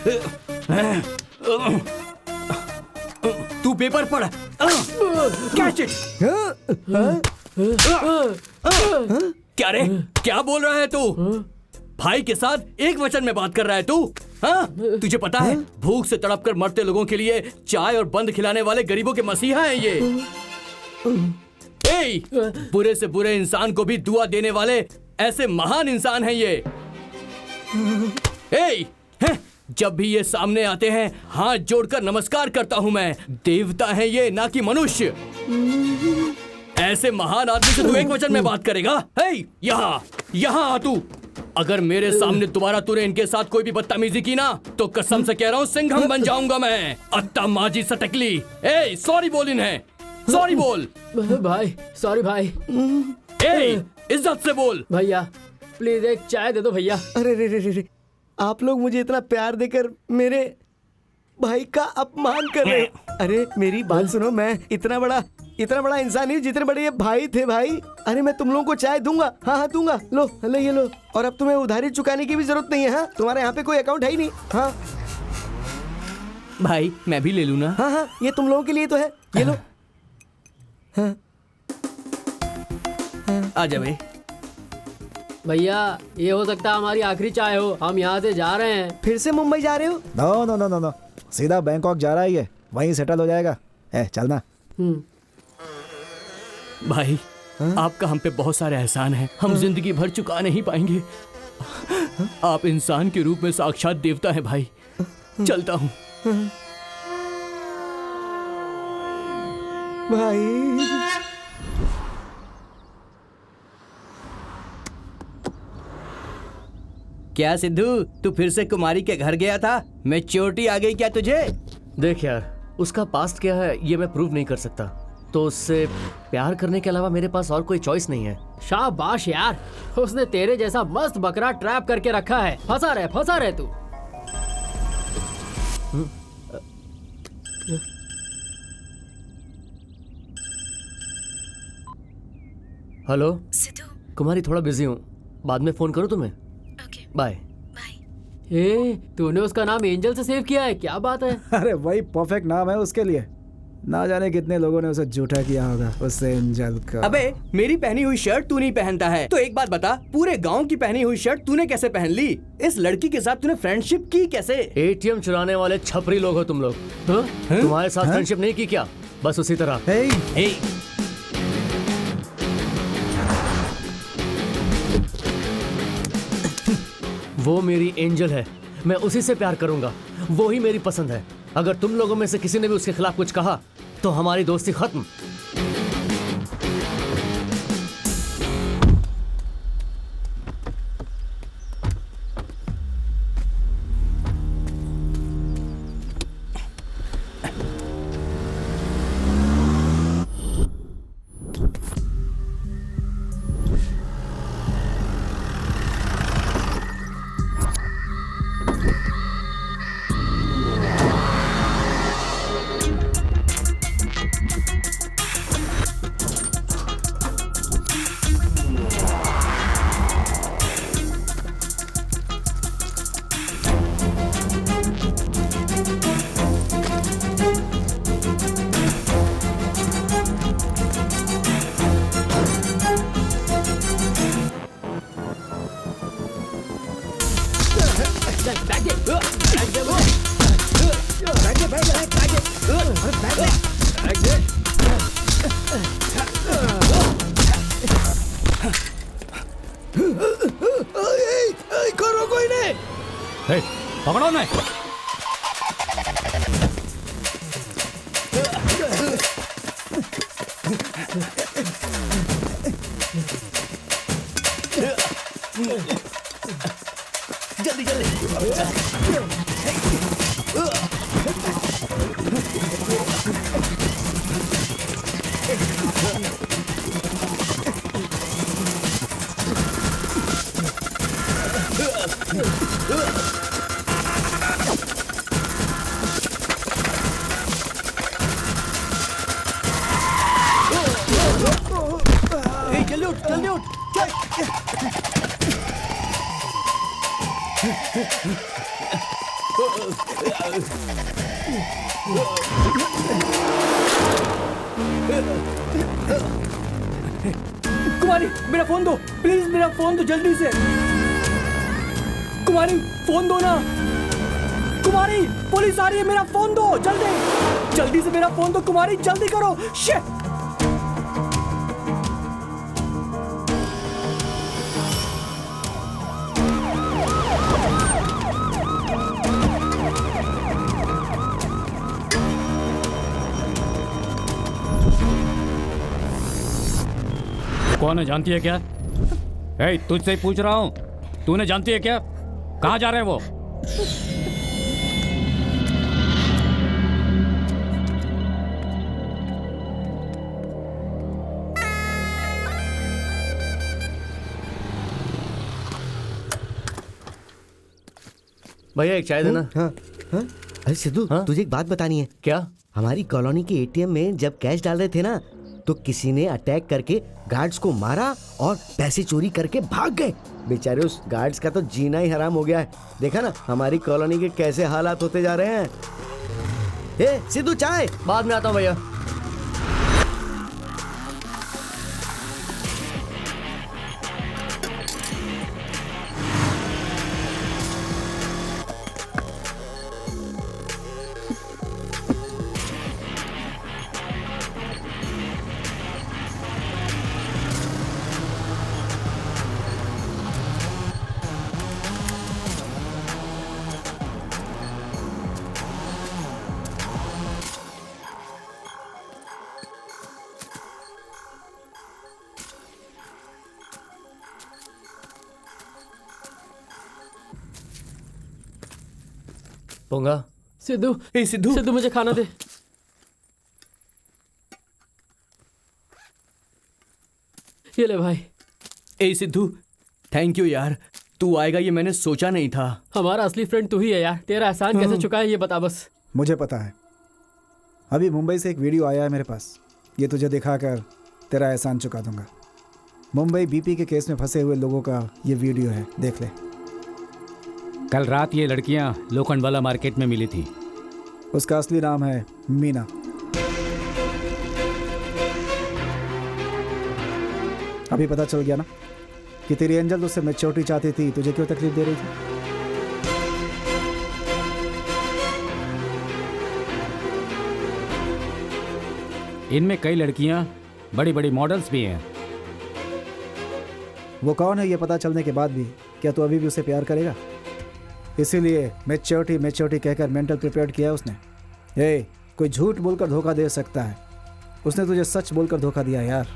तू पेपर पढ़। Catch it. क्या रे, क्या बोल रहा है तू? भाई के साथ एक वचन में बात कर रहा है तू? हाँ? तुझे पता है भूख से तड़प कर मरते लोगों के लिए चाय और बंद खिलाने वाले गरीबों के मसीहा हैं ये। बुरे से बुरे इंसान को भी दुआ देने वाले ऐसे महान इंसान हैं ये। जब भी ये सामने आते हैं हाथ जोड़कर नमस्कार करता हूं मैं। देवता है ये, ना कि मनुष्य। ऐसे महान आदमी से तू एक वचन में बात करेगा? यहाँ आ तू। अगर मेरे सामने दोबारा तूने इनके साथ कोई भी बदतमीजी की ना तो कसम से कह रहा हूँ सिंघम बन जाऊंगा मैं। अत्ता माजी सटकली। सॉरी बोल इन्हें, सॉरी बोल। भाई सॉरी भाई। इज्जत से बोल। भैया प्लीज एक चाय दे दो भैया। अरे रे, आप लोग मुझे इतना प्यार देकर मेरे भाई का अपमान कर रहे हो। अरे मेरी बात सुनो, मैं इतना बड़ा इंसान नहीं जितने बड़े ये भाई थे भाई। अरे मैं तुम लोगों को चाय दूंगा। हाँ दूंगा। लो ये लो। और अब तुम्हें उधारी चुकाने की भी जरूरत नहीं है। हाँ, तुम्हारे यहाँ पे कोई अकाउंट है ही नहीं। हाँ भाई मैं भी ले लूँ ना? हाँ, ये तुम लोगों के लिए तो है, ये लो। हाँ। आजा भाई। भैया ये हो सकता है हमारी आखिरी चाय हो, हम यहाँ से जा रहे हैं। फिर से मुंबई जा रहे हो? नो, सीधा बैंकॉक जा रहा है ये, वहीं सेटल हो जाएगा। चलना। भाई आपका हम पे बहुत सारे एहसान है, हम जिंदगी भर चुका नहीं पाएंगे। आप इंसान के रूप में साक्षात देवता है भाई। चलता हूँ भाई। क्या सिद्धू, तू फिर से कुमारी के घर गया था? मैच्योरिटी आ गई क्या तुझे? देख यार, उसका पास्ट क्या है ये मैं प्रूव नहीं कर सकता, तो उससे प्यार करने के अलावा मेरे पास और कोई चॉइस नहीं है। शाबाश यार, उसने तेरे जैसा मस्त बकरा ट्रैप करके रखा है। फंसा रहे तू। हेलो सिद्धू, कुमारी थोड़ा बिजी हूँ, बाद में फोन करूँ तुम्हें? बाय। तूने उसका नाम एंजल से सेव किया है, क्या बात है? अरे वही परफेक्ट नाम है उसके लिए। ना जाने कितने लोगों ने उसे झूठा किया होगा उस एंजल का। अबे मेरी पहनी हुई शर्ट तू नहीं पहनता है तो एक बात बता, पूरे गांव की पहनी हुई शर्ट तूने कैसे पहन ली? इस लड़की के साथ तूने फ्रेंडशिप की कैसे? एटीएम चुराने वाले छपरी लोग हो तुम लोग। तुम्हारे साथ फ्रेंडशिप नहीं की क्या? बस उसी तरह। वो मेरी एंजल है, मैं उसी से प्यार करूंगा, वो ही मेरी पसंद है। अगर तुम लोगों में से किसी ने भी उसके खिलाफ कुछ कहा तो हमारी दोस्ती खत्म। कुमारी मेरा फोन दो प्लीज, मेरा फोन दो जल्दी से। कुमारी फोन दो ना। कुमारी पुलिस आ रही है, मेरा फोन दो जल्दी जल्दी से, मेरा फोन दो कुमारी, जल्दी करो। शिट। कौन है जानती है क्या? ए, तुझसे ही पूछ रहा हूँ, तूने जानती है क्या? कहाँ जा रहे हैं वो? भैया एक चाय देना। हाँ हाँ। अरे सिद्धू, हाँ? तुझे एक बात बतानी है। क्या? हमारी कॉलोनी के एटीएम में जब कैश डाल रहे थे ना, तो किसी ने अटैक करके गार्ड्स को मारा और पैसे चोरी करके भाग गए। बेचारे उस गार्ड्स का तो जीना ही हराम हो गया है। देखा ना हमारी कॉलोनी के कैसे हालात होते जा रहे हैं। ए सिद्धू, चाय। बाद में आता हूँ भैया। पोंगा। सिद्धू, ए सिद्धू, सिद्धू मुझे खाना दे। ये ले भाई। ए सिद्धू, थैंक यू यार, तू आएगा ये मैंने सोचा नहीं था। हमारा असली फ्रेंड तू ही है यार, तेरा एहसान कैसे चुकाए ये बता बस। मुझे पता है। अभी मुंबई से एक वीडियो आया है मेरे पास, ये तुझे दिखाकर तेरा एहसान चुका दूंगा। मुंबई बीपी के केस में फंसे हुए लोगों का ये वीडियो है, देख ले। कल रात ये लड़कियां लोखंडवाला मार्केट में मिली थी। उसका असली नाम है मीना। अभी पता चल गया ना कि तेरी एंजल उससे मैच्योरिटी चाहती थी, तुझे क्यों तकलीफ दे रही थी? इनमें कई लड़कियां बड़ी बड़ी मॉडल्स भी हैं। वो कौन है ये पता चलने के बाद भी क्या तू अभी भी उसे प्यार करेगा? इसीलिए मैच्योरिटी कहकर मेंटल प्रिपेयर किया है उसने। ए, कोई झूठ बोलकर धोखा दे सकता है, उसने तुझे सच बोलकर धोखा दिया यार।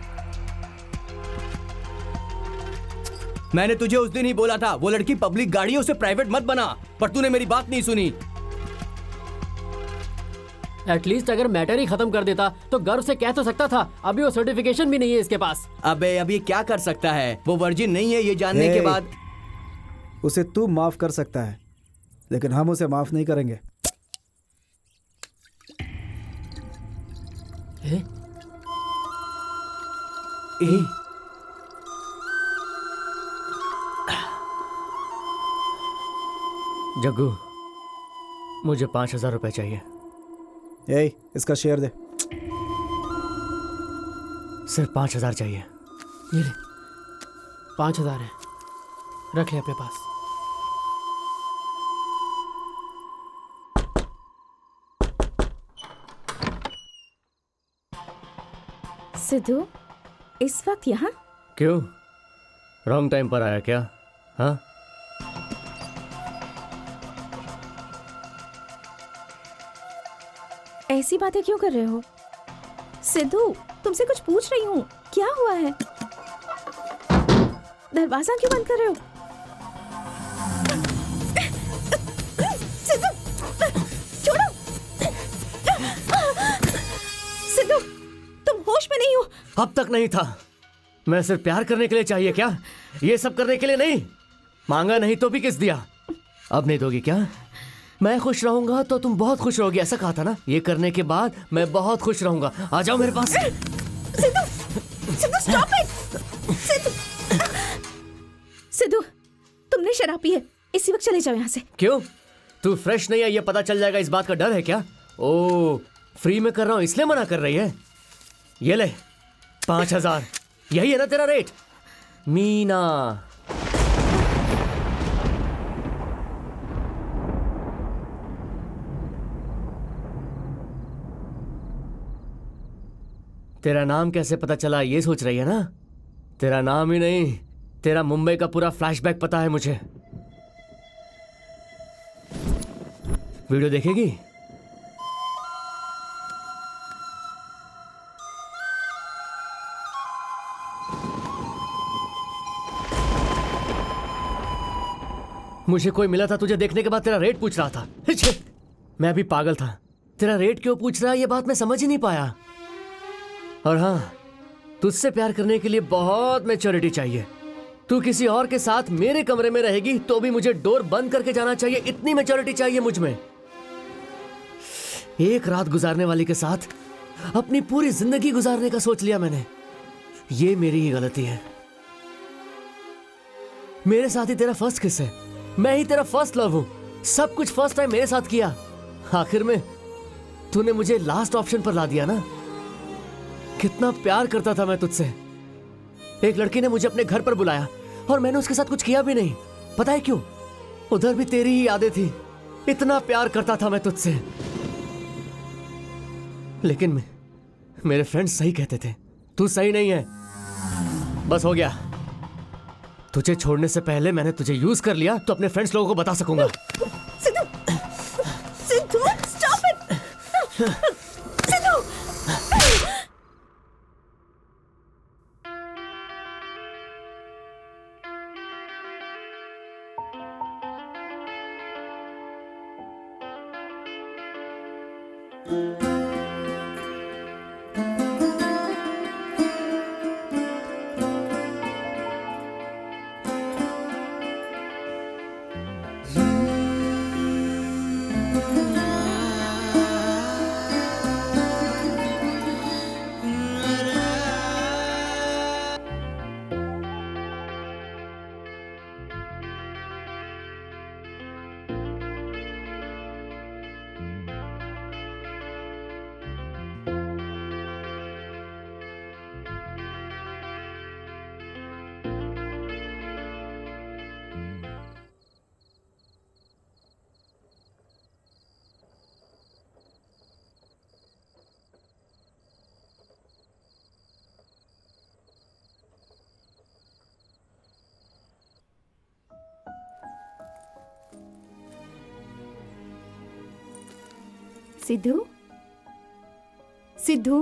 मैंने तुझे उस दिन ही बोला था वो लड़की पब्लिक गाड़ियों से प्राइवेट मत बना, पर तूने मेरी बात नहीं सुनी। एटलीस्ट अगर मैटर ही खत्म कर देता तो गर्व से कह तो सकता था। अभी वो सर्टिफिकेशन भी नहीं है इसके पास। अबे अभी क्या कर सकता है, वो वर्जिन नहीं है ये जानने के बाद। उसे तू माफ कर सकता है, लेकिन हम उसे माफ नहीं करेंगे। जग्गू, मुझे 5,000 रुपए चाहिए। ए, इसका शेयर दे। सिर्फ 5,000 चाहिए। ये ले 5,000 है, रख ले अपने पास। सिद्धू, इस वक्त यहाँ? क्यों, रॉन्ग टाइम पर आया क्या? हाँ, ऐसी बातें क्यों कर रहे हो? सिद्धू, तुमसे कुछ पूछ रही हूँ, क्या हुआ है? दरवाजा क्यों बंद कर रहे हो? सिद्धू, छोड़ो। सिद्धू, तुम होश में नहीं हो? अब तक नहीं था। मैं सिर्फ प्यार करने के लिए चाहिए क्या? ये सब करने के लिए नहीं। मांगा नहीं तो भी किस दिया। अब नहीं दोगी क्या? मैं खुश रहूंगा तो तुम बहुत खुश रहोगी, ऐसा कहा था ना। ये करने के बाद मैं बहुत खुश रहूंगा। आ जाओ मेरे पास। Sidhu, Sidhu, stop it. सिद्धू, सिद्धू, तुमने शराब पी है, इसी वक्त चले जाओ यहाँ से। क्यों? तू फ्रेश नहीं है ये पता चल जाएगा, इस बात का डर है क्या? ओ, फ्री में कर रहा हूं इसलिए मना कर रही है? ये ले 5,000, यही है ना तेरा रेट? मीना, तेरा नाम कैसे पता चला ये सोच रही है ना? तेरा नाम ही नहीं, तेरा मुंबई का पूरा फ्लैशबैक पता है मुझे। वीडियो देखेगी? मुझे कोई मिला था तुझे देखने के बाद, तेरा रेट पूछ रहा था। मैं भी पागल था, तेरा रेट क्यों पूछ रहा है ये बात मैं समझ ही नहीं पाया। और हाँ, तुझसे प्यार करने के लिए बहुत मैच्योरिटी चाहिए। तू किसी और के साथ मेरे कमरे में रहेगी तो भी मुझे डोर बंद करके जाना चाहिए, इतनी मैच्योरिटी चाहिए मुझ में। एक रात गुजारने वाली के साथ अपनी पूरी जिंदगी गुजारने का सोच लिया मैंने। ये मेरी ही गलती है। मेरे साथ ही तेरा फर्स्ट किस है, मैं ही तेरा फर्स्ट लव हूं। सब कुछ फर्स्ट टाइम मेरे साथ किया, आखिर में तूने मुझे लास्ट ऑप्शन पर ला दिया ना। कितना प्यार करता था मैं तुझसे। एक लड़की ने मुझे अपने घर पर बुलाया और मैंने उसके साथ कुछ किया भी नहीं। पता है क्यों? उधर भी तेरी ही यादें थी। इतना प्यार करता था मैं तुझसे, लेकिन मेरे फ्रेंड्स सही कहते थे, तू सही नहीं है। बस हो गया। तुझे छोड़ने से पहले मैंने तुझे यूज कर लिया तो अपने फ्रेंड्स लोगों को बता सकूंगा। Sidhu, Sidhu, stop it. सिद्धू, सिद्धू, सिद्धू,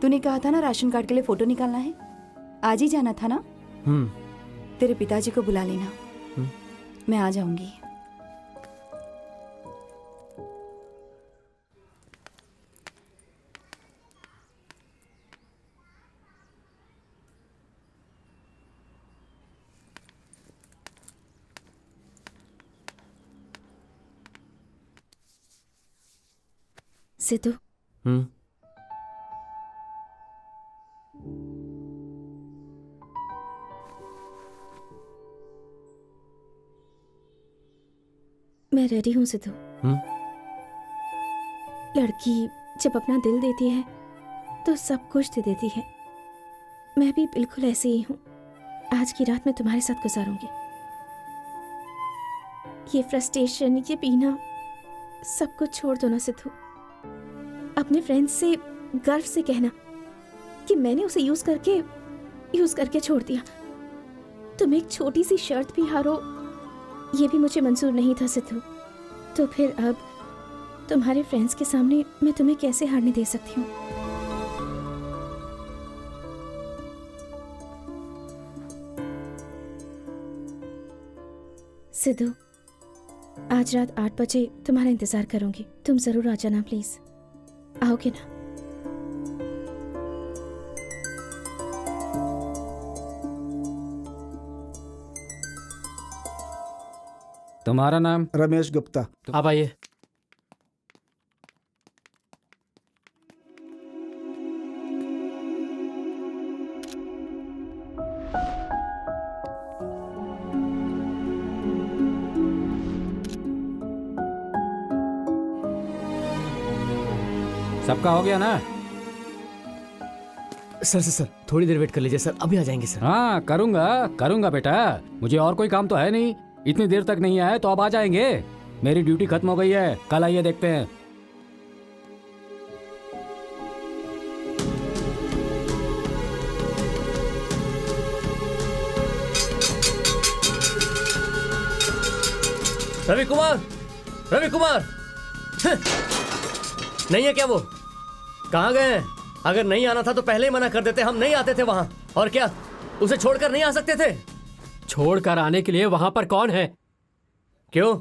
तूने कहा था ना राशन कार्ड के लिए फोटो निकालना है, आज ही जाना था ना? तेरे पिताजी को बुला लेना, मैं आ जाऊंगी। सिद्धू, मैं रेडी हूँ सिद्धू। लड़की जब अपना दिल देती है तो सब कुछ दे देती है। मैं भी बिल्कुल ऐसे ही हूँ। आज की रात मैं तुम्हारे साथ गुजारूंगी। ये फ्रस्ट्रेशन, ये पीना, सब कुछ छोड़ दो ना सिद्धू। अपने फ्रेंड्स से गर्व से कहना कि मैंने उसे यूज करके छोड़ दिया। तुम एक छोटी सी शर्त भी हारो, ये भी मुझे मंजूर नहीं था सिद्धू। तो फिर अब तुम्हारे फ्रेंड्स के सामने मैं तुम्हें कैसे हारने दे सकती हूँ? सिद्धू, आज रात 8 बजे तुम्हारा इंतजार करूंगी। तुम जरूर आ जाना प्लीज। आओगे ना? तुम्हारा नाम? रमेश गुप्ता। आप आइए। सबका हो गया ना? सर थोड़ी देर वेट कर लीजिए सर, अभी आ जाएंगे सर। हाँ करूँगा बेटा, मुझे और कोई काम तो है नहीं। इतनी देर तक नहीं आए तो अब आ जाएंगे। मेरी ड्यूटी खत्म हो गई है, कल आइए देखते हैं। रवि कुमार नहीं है क्या वो? कहाँ गए हैं? अगर नहीं आना था तो पहले ही मना कर देते, हम नहीं आते थे वहां। और क्या उसे छोड़कर नहीं आ सकते थे? छोड़कर आने के लिए वहां पर कौन है? क्यों,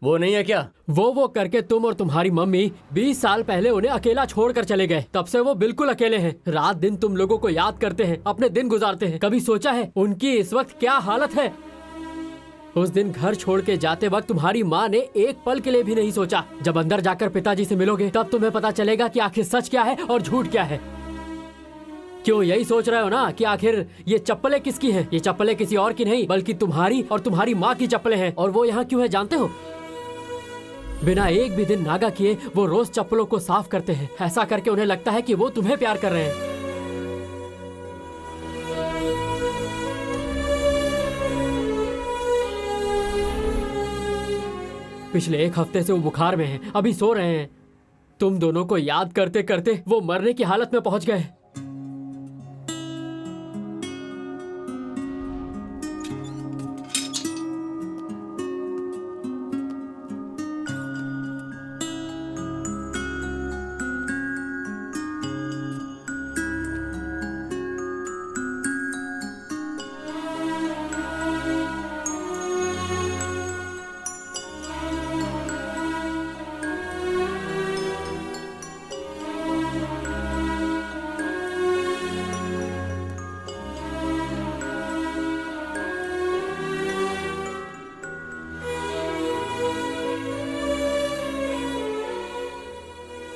वो नहीं है क्या? वो करके तुम और तुम्हारी मम्मी 20 साल पहले उन्हें अकेला छोड़कर चले गए। तब से वो बिल्कुल अकेले हैं। रात दिन तुम लोगों को याद करते हैं, अपने दिन गुजारते हैं। कभी सोचा है उनकी इस वक्त क्या हालत है? उस दिन घर छोड़ के जाते वक्त तुम्हारी माँ ने एक पल के लिए भी नहीं सोचा। जब अंदर जाकर पिताजी से मिलोगे तब तुम्हें पता चलेगा कि आखिर सच क्या है और झूठ क्या है। क्यों यही सोच रहे हो ना कि आखिर ये चप्पलें किसकी हैं? ये चप्पलें किसी और की नहीं बल्कि तुम्हारी और तुम्हारी माँ की चप्पलें हैं। और वो यहाँ क्यों है जानते हो? बिना एक भी दिन नागा किए वो रोज चप्पलों को साफ करते हैं। ऐसा करके उन्हें लगता है कि वो तुम्हें प्यार कर रहे हैं। पिछले 1 हफ्ते से वो बुखार में हैं, अभी सो रहे हैं। तुम दोनों को याद करते करते वो मरने की हालत में पहुंच गए।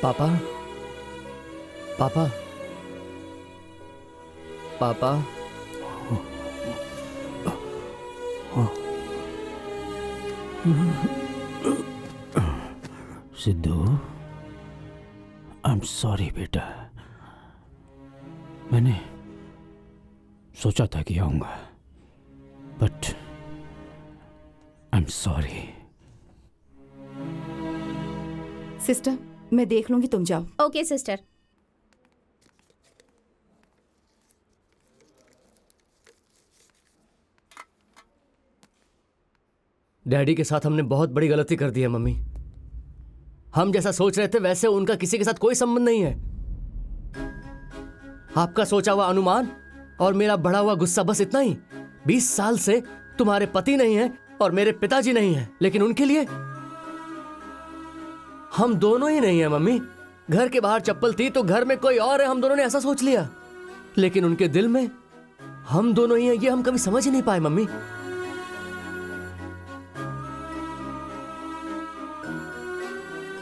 पापा पापा पापा सिद्धू, आई एम सॉरी बेटा। मैंने सोचा था कि आऊंगा, but I am sorry. Sister, मैं देख लूंगी, तुम जाओ। Okay sister. डैडी के साथ हमने बहुत बड़ी गलती कर दी है मम्मी। हम जैसा सोच रहे थे वैसे उनका किसी के साथ कोई संबंध नहीं है। आपका सोचा हुआ अनुमान और मेरा बढ़ा हुआ गुस्सा, बस इतना ही। 20 साल से तुम्हारे पति नहीं है और मेरे पिताजी नहीं है, लेकिन उनके लिए हम दोनों ही नहीं है मम्मी। घर के बाहर चप्पल थी तो घर में कोई और है, हम दोनों ने ऐसा सोच लिया। लेकिन उनके दिल में हम दोनों ही हैं, ये हम कभी समझ ही नहीं पाए मम्मी।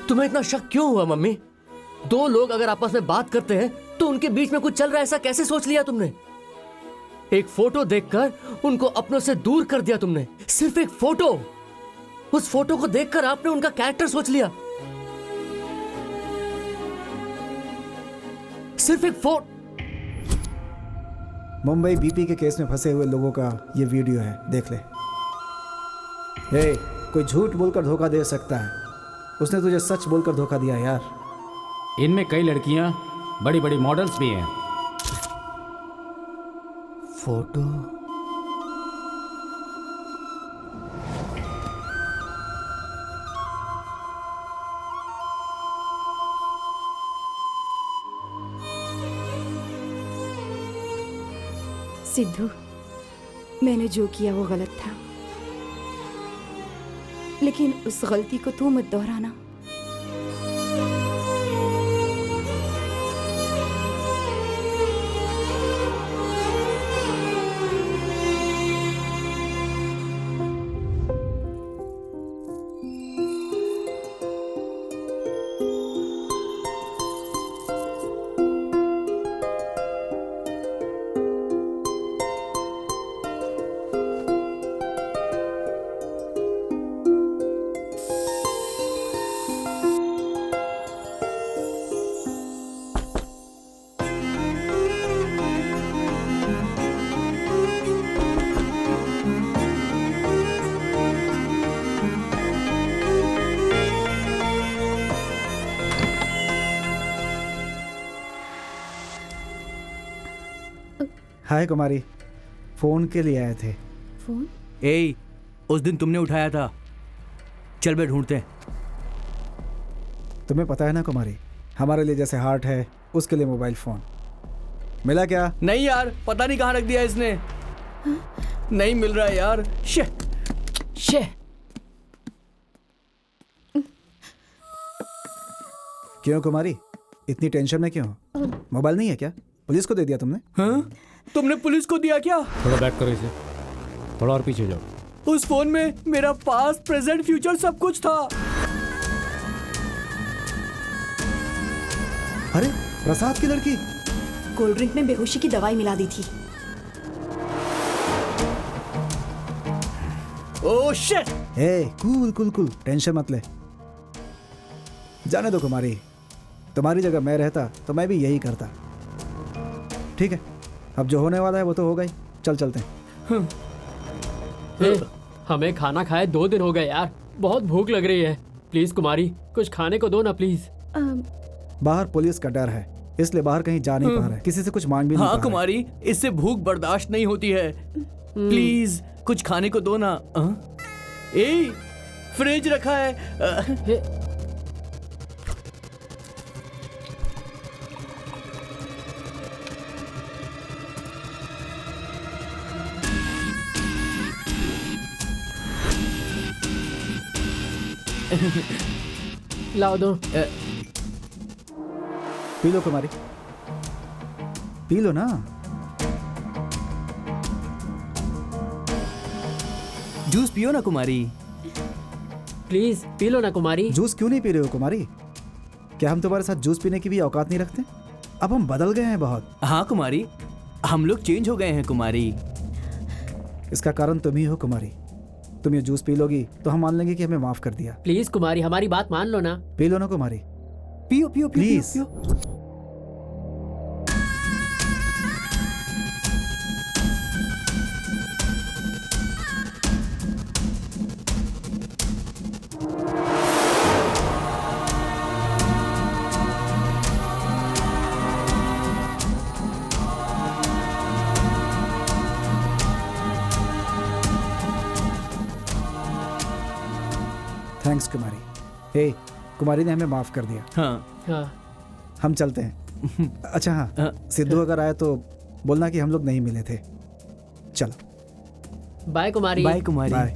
तुम्हें इतना शक क्यों हुआ मम्मी? 2 लोग अगर आपस में बात करते हैं तो उनके बीच में कुछ चल रहा है, ऐसा कैसे सोच लिया तुमने? एक फोटो देखकर उनको अपनों से दूर कर दिया तुमने। सिर्फ एक फोटो, उस फोटो को देखकर आपने उनका कैरेक्टर सोच लिया। सिर्फ एक मुंबई बीपी के केस में फंसे हुए लोगों का ये वीडियो है, देख ले। हे, कोई झूठ बोलकर धोखा दे सकता है, उसने तुझे सच बोलकर धोखा दिया यार। इनमें कई लड़कियां बड़ी बड़ी मॉडल्स भी हैं। फोटो सिद्धू, मैंने जो किया वो गलत था, लेकिन उस गलती को तू मत दोहराना। हाय कुमारी, फोन के लिए आए थे। फोन? ए, उस दिन तुमने उठाया था। चल बे ढूंढते हैं। तुम्हें पता है ना कुमारी, हमारे लिए जैसे हार्ट है उसके लिए मोबाइल फोन। मिला क्या? नहीं यार, पता नहीं कहाँ रख दिया इसने। नहीं मिल रहा है यार। शे शे। क्यों कुमारी, इतनी टेंशन में क्यों हो? मोबाइल नहीं है क्या? पुलिस को दे दिया तुमने? हाँ? तुमने पुलिस को दिया क्या? थोड़ा बैक करो इसे, थोड़ा और पीछे जाओ। उस फोन में मेरा पास्ट, प्रेजेंट, फ्यूचर सब कुछ था। अरे प्रसाद की लड़की। कोल्ड ड्रिंक में बेहोशी की दवाई मिला दी थी। Oh shit. Cool cool cool, tension मत ले। जाने दो कुमारी, तुम्हारी जगह मैं रहता तो मैं भी यही करता। ठीक है, अब जो होने वाला है वो तो होगा ही। चल चलते हैं। हमें खाना खाए 2 दिन हो गए यार, बहुत भूख लग रही है। प्लीज कुमारी, कुछ खाने को दो ना प्लीज। बाहर पुलिस का डर है, इसलिए बाहर कहीं जा नहीं पा रहा है, किसी से कुछ मांग भी नहीं पा हाँ रहा है। कुमारी, इससे भूख बर्दाश्त नहीं होती है। प्लीज कुछ खाने को दो ना। फ्रिज रखा है। लाओ दो। पी लो कुमारी, पी लो ना। जूस पियो ना कुमारी। प्लीज पी लो ना कुमारी। जूस क्यों नहीं पी रहे हो कुमारी? क्या हम तुम्हारे साथ जूस पीने की भी औकात नहीं रखते? अब हम बदल गए हैं बहुत। हाँ कुमारी, हम लोग चेंज हो गए हैं कुमारी। इसका कारण तुम ही हो कुमारी। तुम ये जूस पी लोगी तो हम मान लेंगे कि हमें माफ कर दिया। प्लीज कुमारी, हमारी बात मान लो ना। पी लो ना कुमारी, पियो पियो प्लीज। थैंक्स कुमारी। हे, कुमारी ने हमें माफ कर दिया। हाँ हम चलते हैं। अच्छा हाँ, सिद्धू अगर आए तो बोलना कि हम लोग नहीं मिले थे। चलो बाय कुमारी। बाय कुमारी। बाय।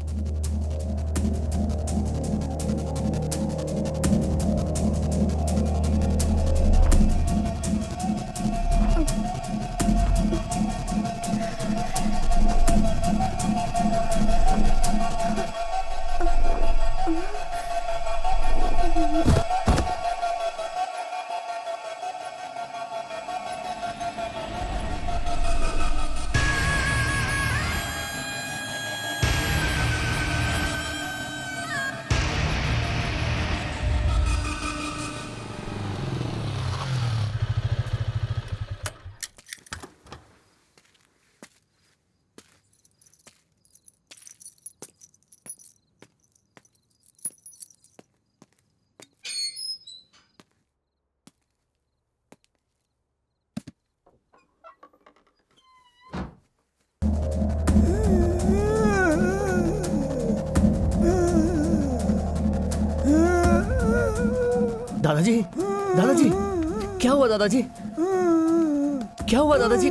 दादाजी, दादाजी, क्या हुआ दादाजी? क्या हुआ दादाजी?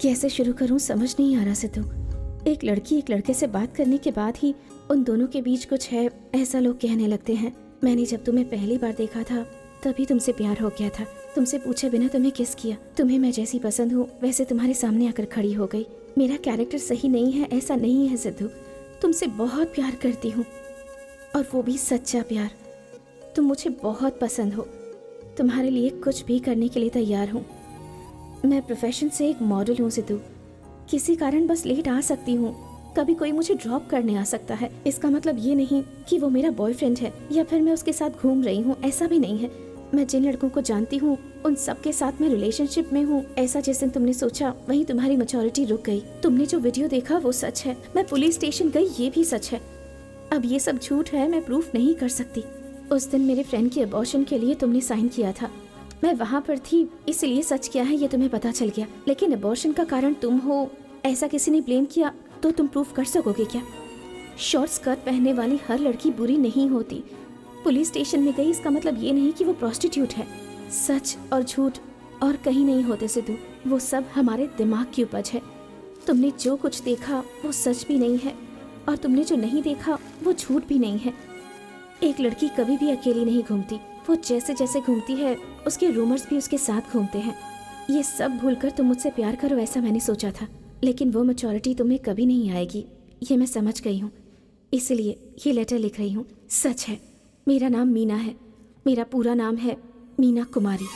कैसे शुरू करूं समझ नहीं आ रहा सिद्धू। एक लड़की एक लड़के से बात करने के बाद ही उन दोनों के बीच कुछ है, ऐसा लोग कहने लगते हैं। मैंने जब तुम्हें पहली बार देखा था तभी तुमसे प्यार हो गया था। तुमसे पूछे बिना तुम्हें किस किया। तुम्हें मैं जैसी पसंद हूँ वैसे तुम्हारे सामने आकर खड़ी हो गई। मेरा कैरेक्टर सही नहीं है ऐसा नहीं है सिद्धू, तुमसे बहुत प्यार करती हूँ, और वो भी सच्चा प्यार। तुम मुझे बहुत पसंद हो, तुम्हारे लिए कुछ भी करने के लिए तैयार हूँ। मैं प्रोफेशन से एक मॉडल हूँ सिद्धू, किसी कारण बस लेट आ सकती हूँ। कभी कोई मुझे ड्रॉप करने आ सकता है। इसका मतलब ये नहीं कि वो मेरा बॉयफ्रेंड है या फिर मैं उसके साथ घूम रही हूँ, ऐसा भी नहीं है। मैं जिन लड़कों को जानती हूँ उन सब के साथ मैं रिलेशनशिप में हूँ। ऐसा जिस दिन तुमने सोचा वहीं तुम्हारी मैच्योरिटी रुक गई। तुमने जो वीडियो देखा वो सच है, मैं पुलिस स्टेशन गई ये भी सच है। अब ये सब झूठ है, मैं प्रूफ नहीं कर सकती। उस दिन मेरे फ्रेंड की अबॉर्शन के लिए तुमने साइन किया था, मैं वहाँ पर थी, इसलिए सच क्या है ये तुम्हें पता चल गया। लेकिन अबॉर्शन का कारण तुम हो ऐसा किसी ने ब्लेम किया तो तुम प्रूफ कर सकोगे क्या? शॉर्ट स्कर्ट पहनने वाली हर लड़की बुरी नहीं होती। पुलिस स्टेशन में गई इसका मतलब ये नहीं कि वो प्रोस्टिट्यूट है। सच और झूठ और कहीं नहीं होते सिद्धू, वो सब हमारे दिमाग की उपज है। तुमने जो कुछ देखा वो सच भी नहीं है और तुमने जो नहीं देखा वो झूठ भी नहीं है। एक लड़की कभी भी अकेली नहीं घूमती, वो जैसे जैसे घूमती है उसके रूमर्स भी उसके साथ घूमते हैं। ये सब भूलकर तुम मुझसे प्यार करो ऐसा मैंने सोचा था, लेकिन वो मैच्योरिटी तुम्हें कभी नहीं आएगी, ये मैं समझ गई हूँ। इसलिए ये लेटर लिख रही हूँ। सच है, मेरा नाम मीना है, मेरा पूरा नाम है मीना कुमारी।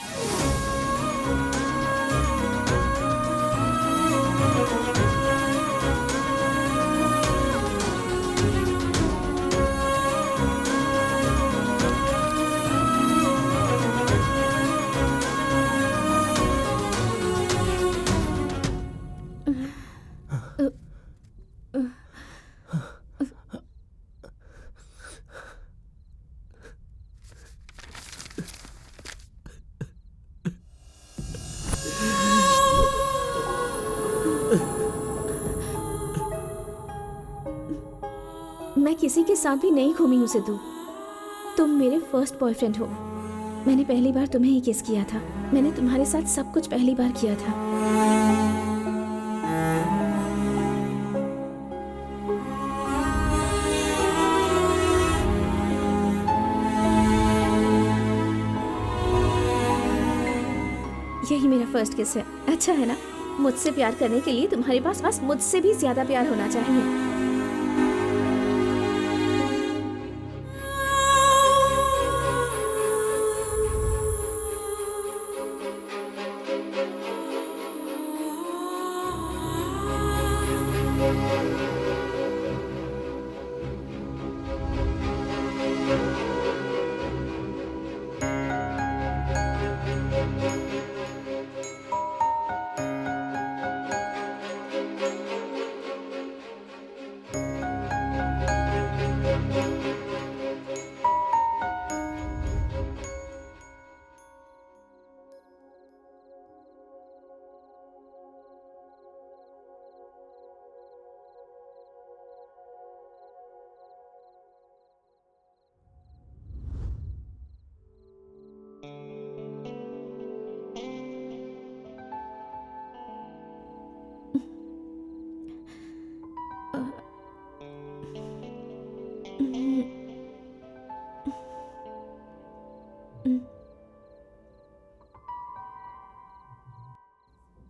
मैं किसी के साथ भी नहीं घूमी हूँ सिद्धू, तुम मेरे फर्स्ट बॉयफ्रेंड हो। मैंने पहली बार तुम्हें ही किस किया था, मैंने तुम्हारे साथ सब कुछ पहली बार किया था। यही मेरा फर्स्ट किस है, अच्छा है ना? मुझसे प्यार करने के लिए तुम्हारे पास बस मुझसे भी ज्यादा प्यार होना चाहिए।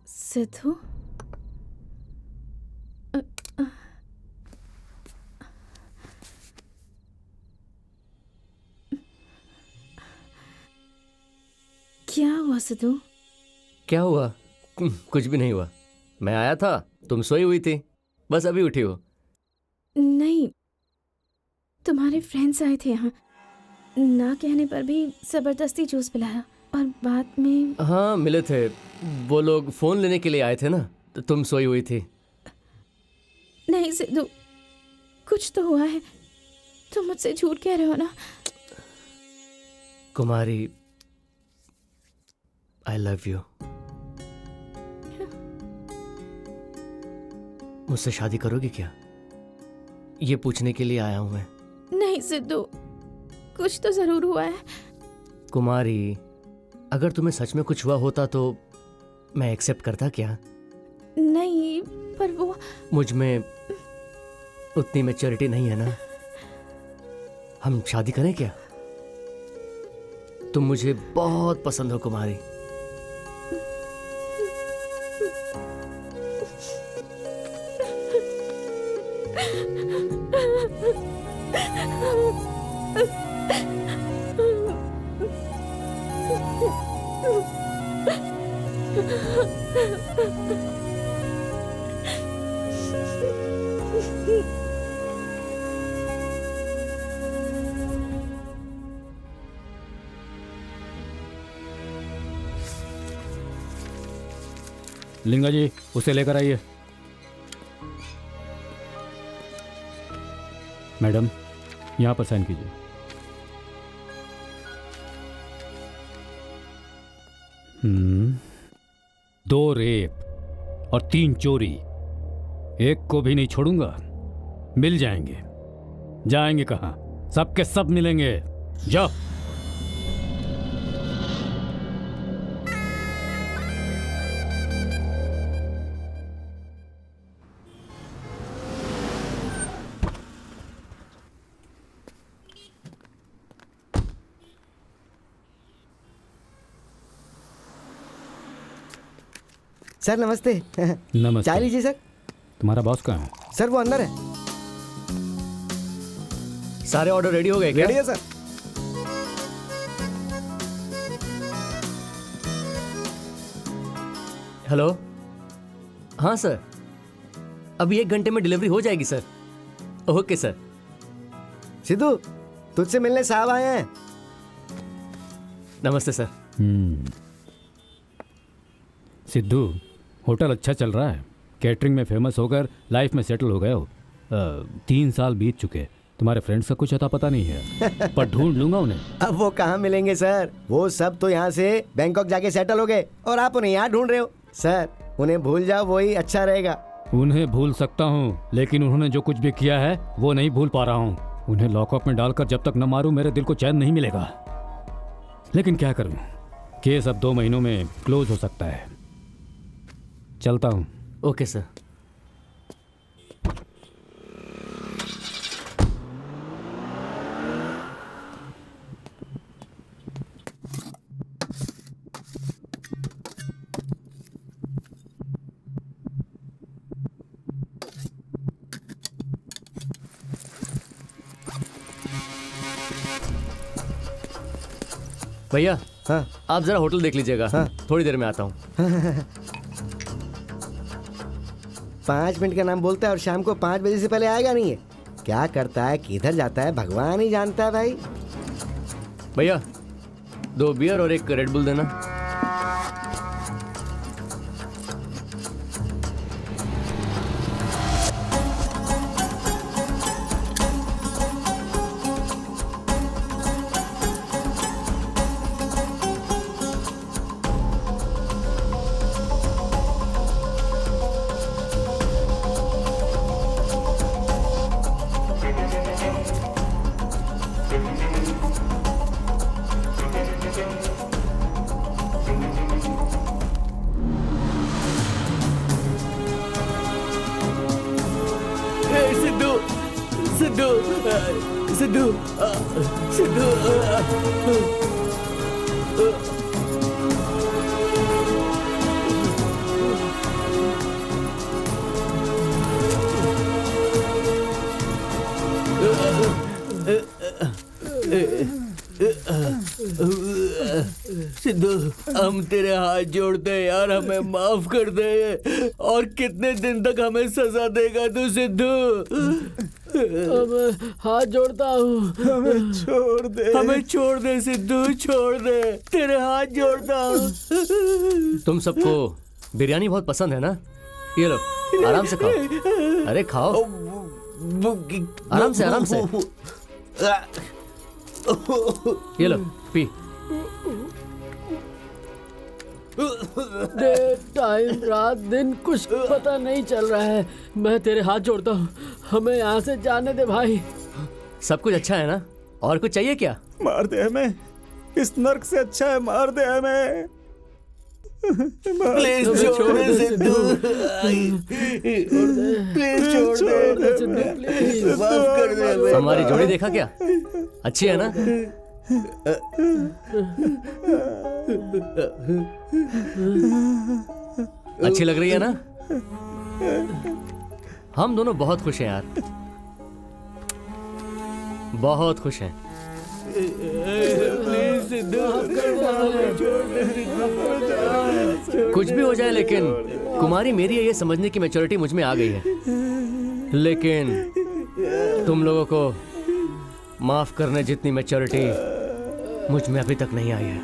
सिद्धू, क्या हुआ सिद्धू? क्या हुआ? कुछ भी नहीं हुआ। मैं आया था, तुम सोई हुई थी, बस अभी उठी हो। नहीं, तुम्हारे फ्रेंड्स आए थे यहाँ, ना कहने पर भी जबरदस्ती जूस पिलाया और बाद में। हाँ मिले थे, वो लोग फोन लेने के लिए आए थे ना, तो तुम सोई हुई थी। नहीं सिद्धू, कुछ तो हुआ है, तुम मुझसे झूठ कह रहे हो ना? कुमारी, आई लव यू। मुझसे शादी करोगी क्या? ये पूछने के लिए आया हूं मैं। नहीं सिद्धू, कुछ तो जरूर हुआ है। कुमारी, अगर तुम्हें सच में कुछ हुआ होता तो मैं एक्सेप्ट करता क्या? नहीं, पर वो मुझ में उतनी मैच्योरिटी नहीं है ना। हम शादी करें क्या? तुम मुझे बहुत पसंद हो कुमारी। लिंगा जी, उसे लेकर आइए। मैडम, यहाँ पर साइन कीजिए। दो रेप और 3 चोरी, एक को भी नहीं छोड़ूंगा। मिल जाएंगे। जाएंगे कहाँ? सबके सब मिलेंगे। जाओ। सर नमस्ते। नमस्ते। चाय लीजिए सर। तुम्हारा बॉस कहाँ है? सर वो अंदर है। सारे ऑर्डर रेडी हो गए क्या? रेडी है सर। हेलो। हाँ सर, अभी 1 घंटे में डिलीवरी हो जाएगी सर। Okay sir. सिद्धू, तुझसे मिलने साहब आए हैं। नमस्ते सर। सिद्धू, होटल अच्छा चल रहा है। कैटरिंग में फेमस होकर लाइफ में सेटल हो गए हो। 3 साल बीत चुके। तुम्हारे फ्रेंड्स का कुछ अता पता नहीं है, पर ढूंढ लूंगा उन्हें। अब वो कहाँ मिलेंगे सर? वो सब तो यहाँ से बैंकॉक जाके सेटल हो गए और आप उन्हें यहाँ ढूंढ रहे हो। सर उन्हें भूल जाओ, वही अच्छा रहेगा। उन्हें भूल सकता हूँ, लेकिन उन्होंने जो कुछ भी किया है वो नहीं भूल पा रहा हूँ। उन्हें लॉकअप में डालकर जब तक न मारूं मेरे दिल को चैन नहीं मिलेगा। लेकिन क्या करूं, केस अब 2 महीनों में क्लोज हो सकता है। चलता हूं। Okay sir. भैया, हाँ आप जरा होटल देख लीजिएगा। हाँ। थोड़ी देर में आता हूँ। 5 मिनट का नाम बोलता है और शाम को 5 बजे से पहले आएगा नहीं है। क्या करता है, किधर जाता है, भगवान ही जानता है भाई। भैया, 2 बियर और 1 रेड बुल देना। सिद्धू सिद्धू सिद्धू सिद्धू सिद्धू, हम तेरे हाथ जोड़ते हैं यार, हमें माफ कर दे। और कितने दिन तक हमें सजा देगा तू सिद्धू? अब हाथ जोड़ता हूँ। हमें छोड़ दे, हमें छोड़ दे सिद्धू, छोड़ दे, तेरे हाथ जोड़ता हूँ। तुम सबको बिरयानी बहुत पसंद है ना? ये लो, आराम से खाओ। अरे खाओ, आराम से आराम से। ये लो, पी। टाइम रात दिन कुछ पता नहीं चल रहा है। मैं तेरे हाथ जोड़ता हूँ, हमें यहाँ से जाने दे भाई। सब कुछ अच्छा है ना? और कुछ चाहिए क्या? मार दे हमें, इस नर्क से अच्छा है मार दे हमें। प्लीज छोड़ दे सिद्धू, प्लीज छोड़ दे, माफ कर दे हमें। हमारी जोड़ी देखा क्या? अच्छी है ना? अच्छी लग रही है ना? हम दोनों बहुत खुश हैं यार, बहुत खुश हैं। कुछ भी हो जाए, लेकिन कुमारी मेरी है ये समझने की मैच्योरिटी मुझ में आ गई है, लेकिन तुम लोगों को माफ करने जितनी मैच्योरिटी मुझ में अभी तक नहीं आई है।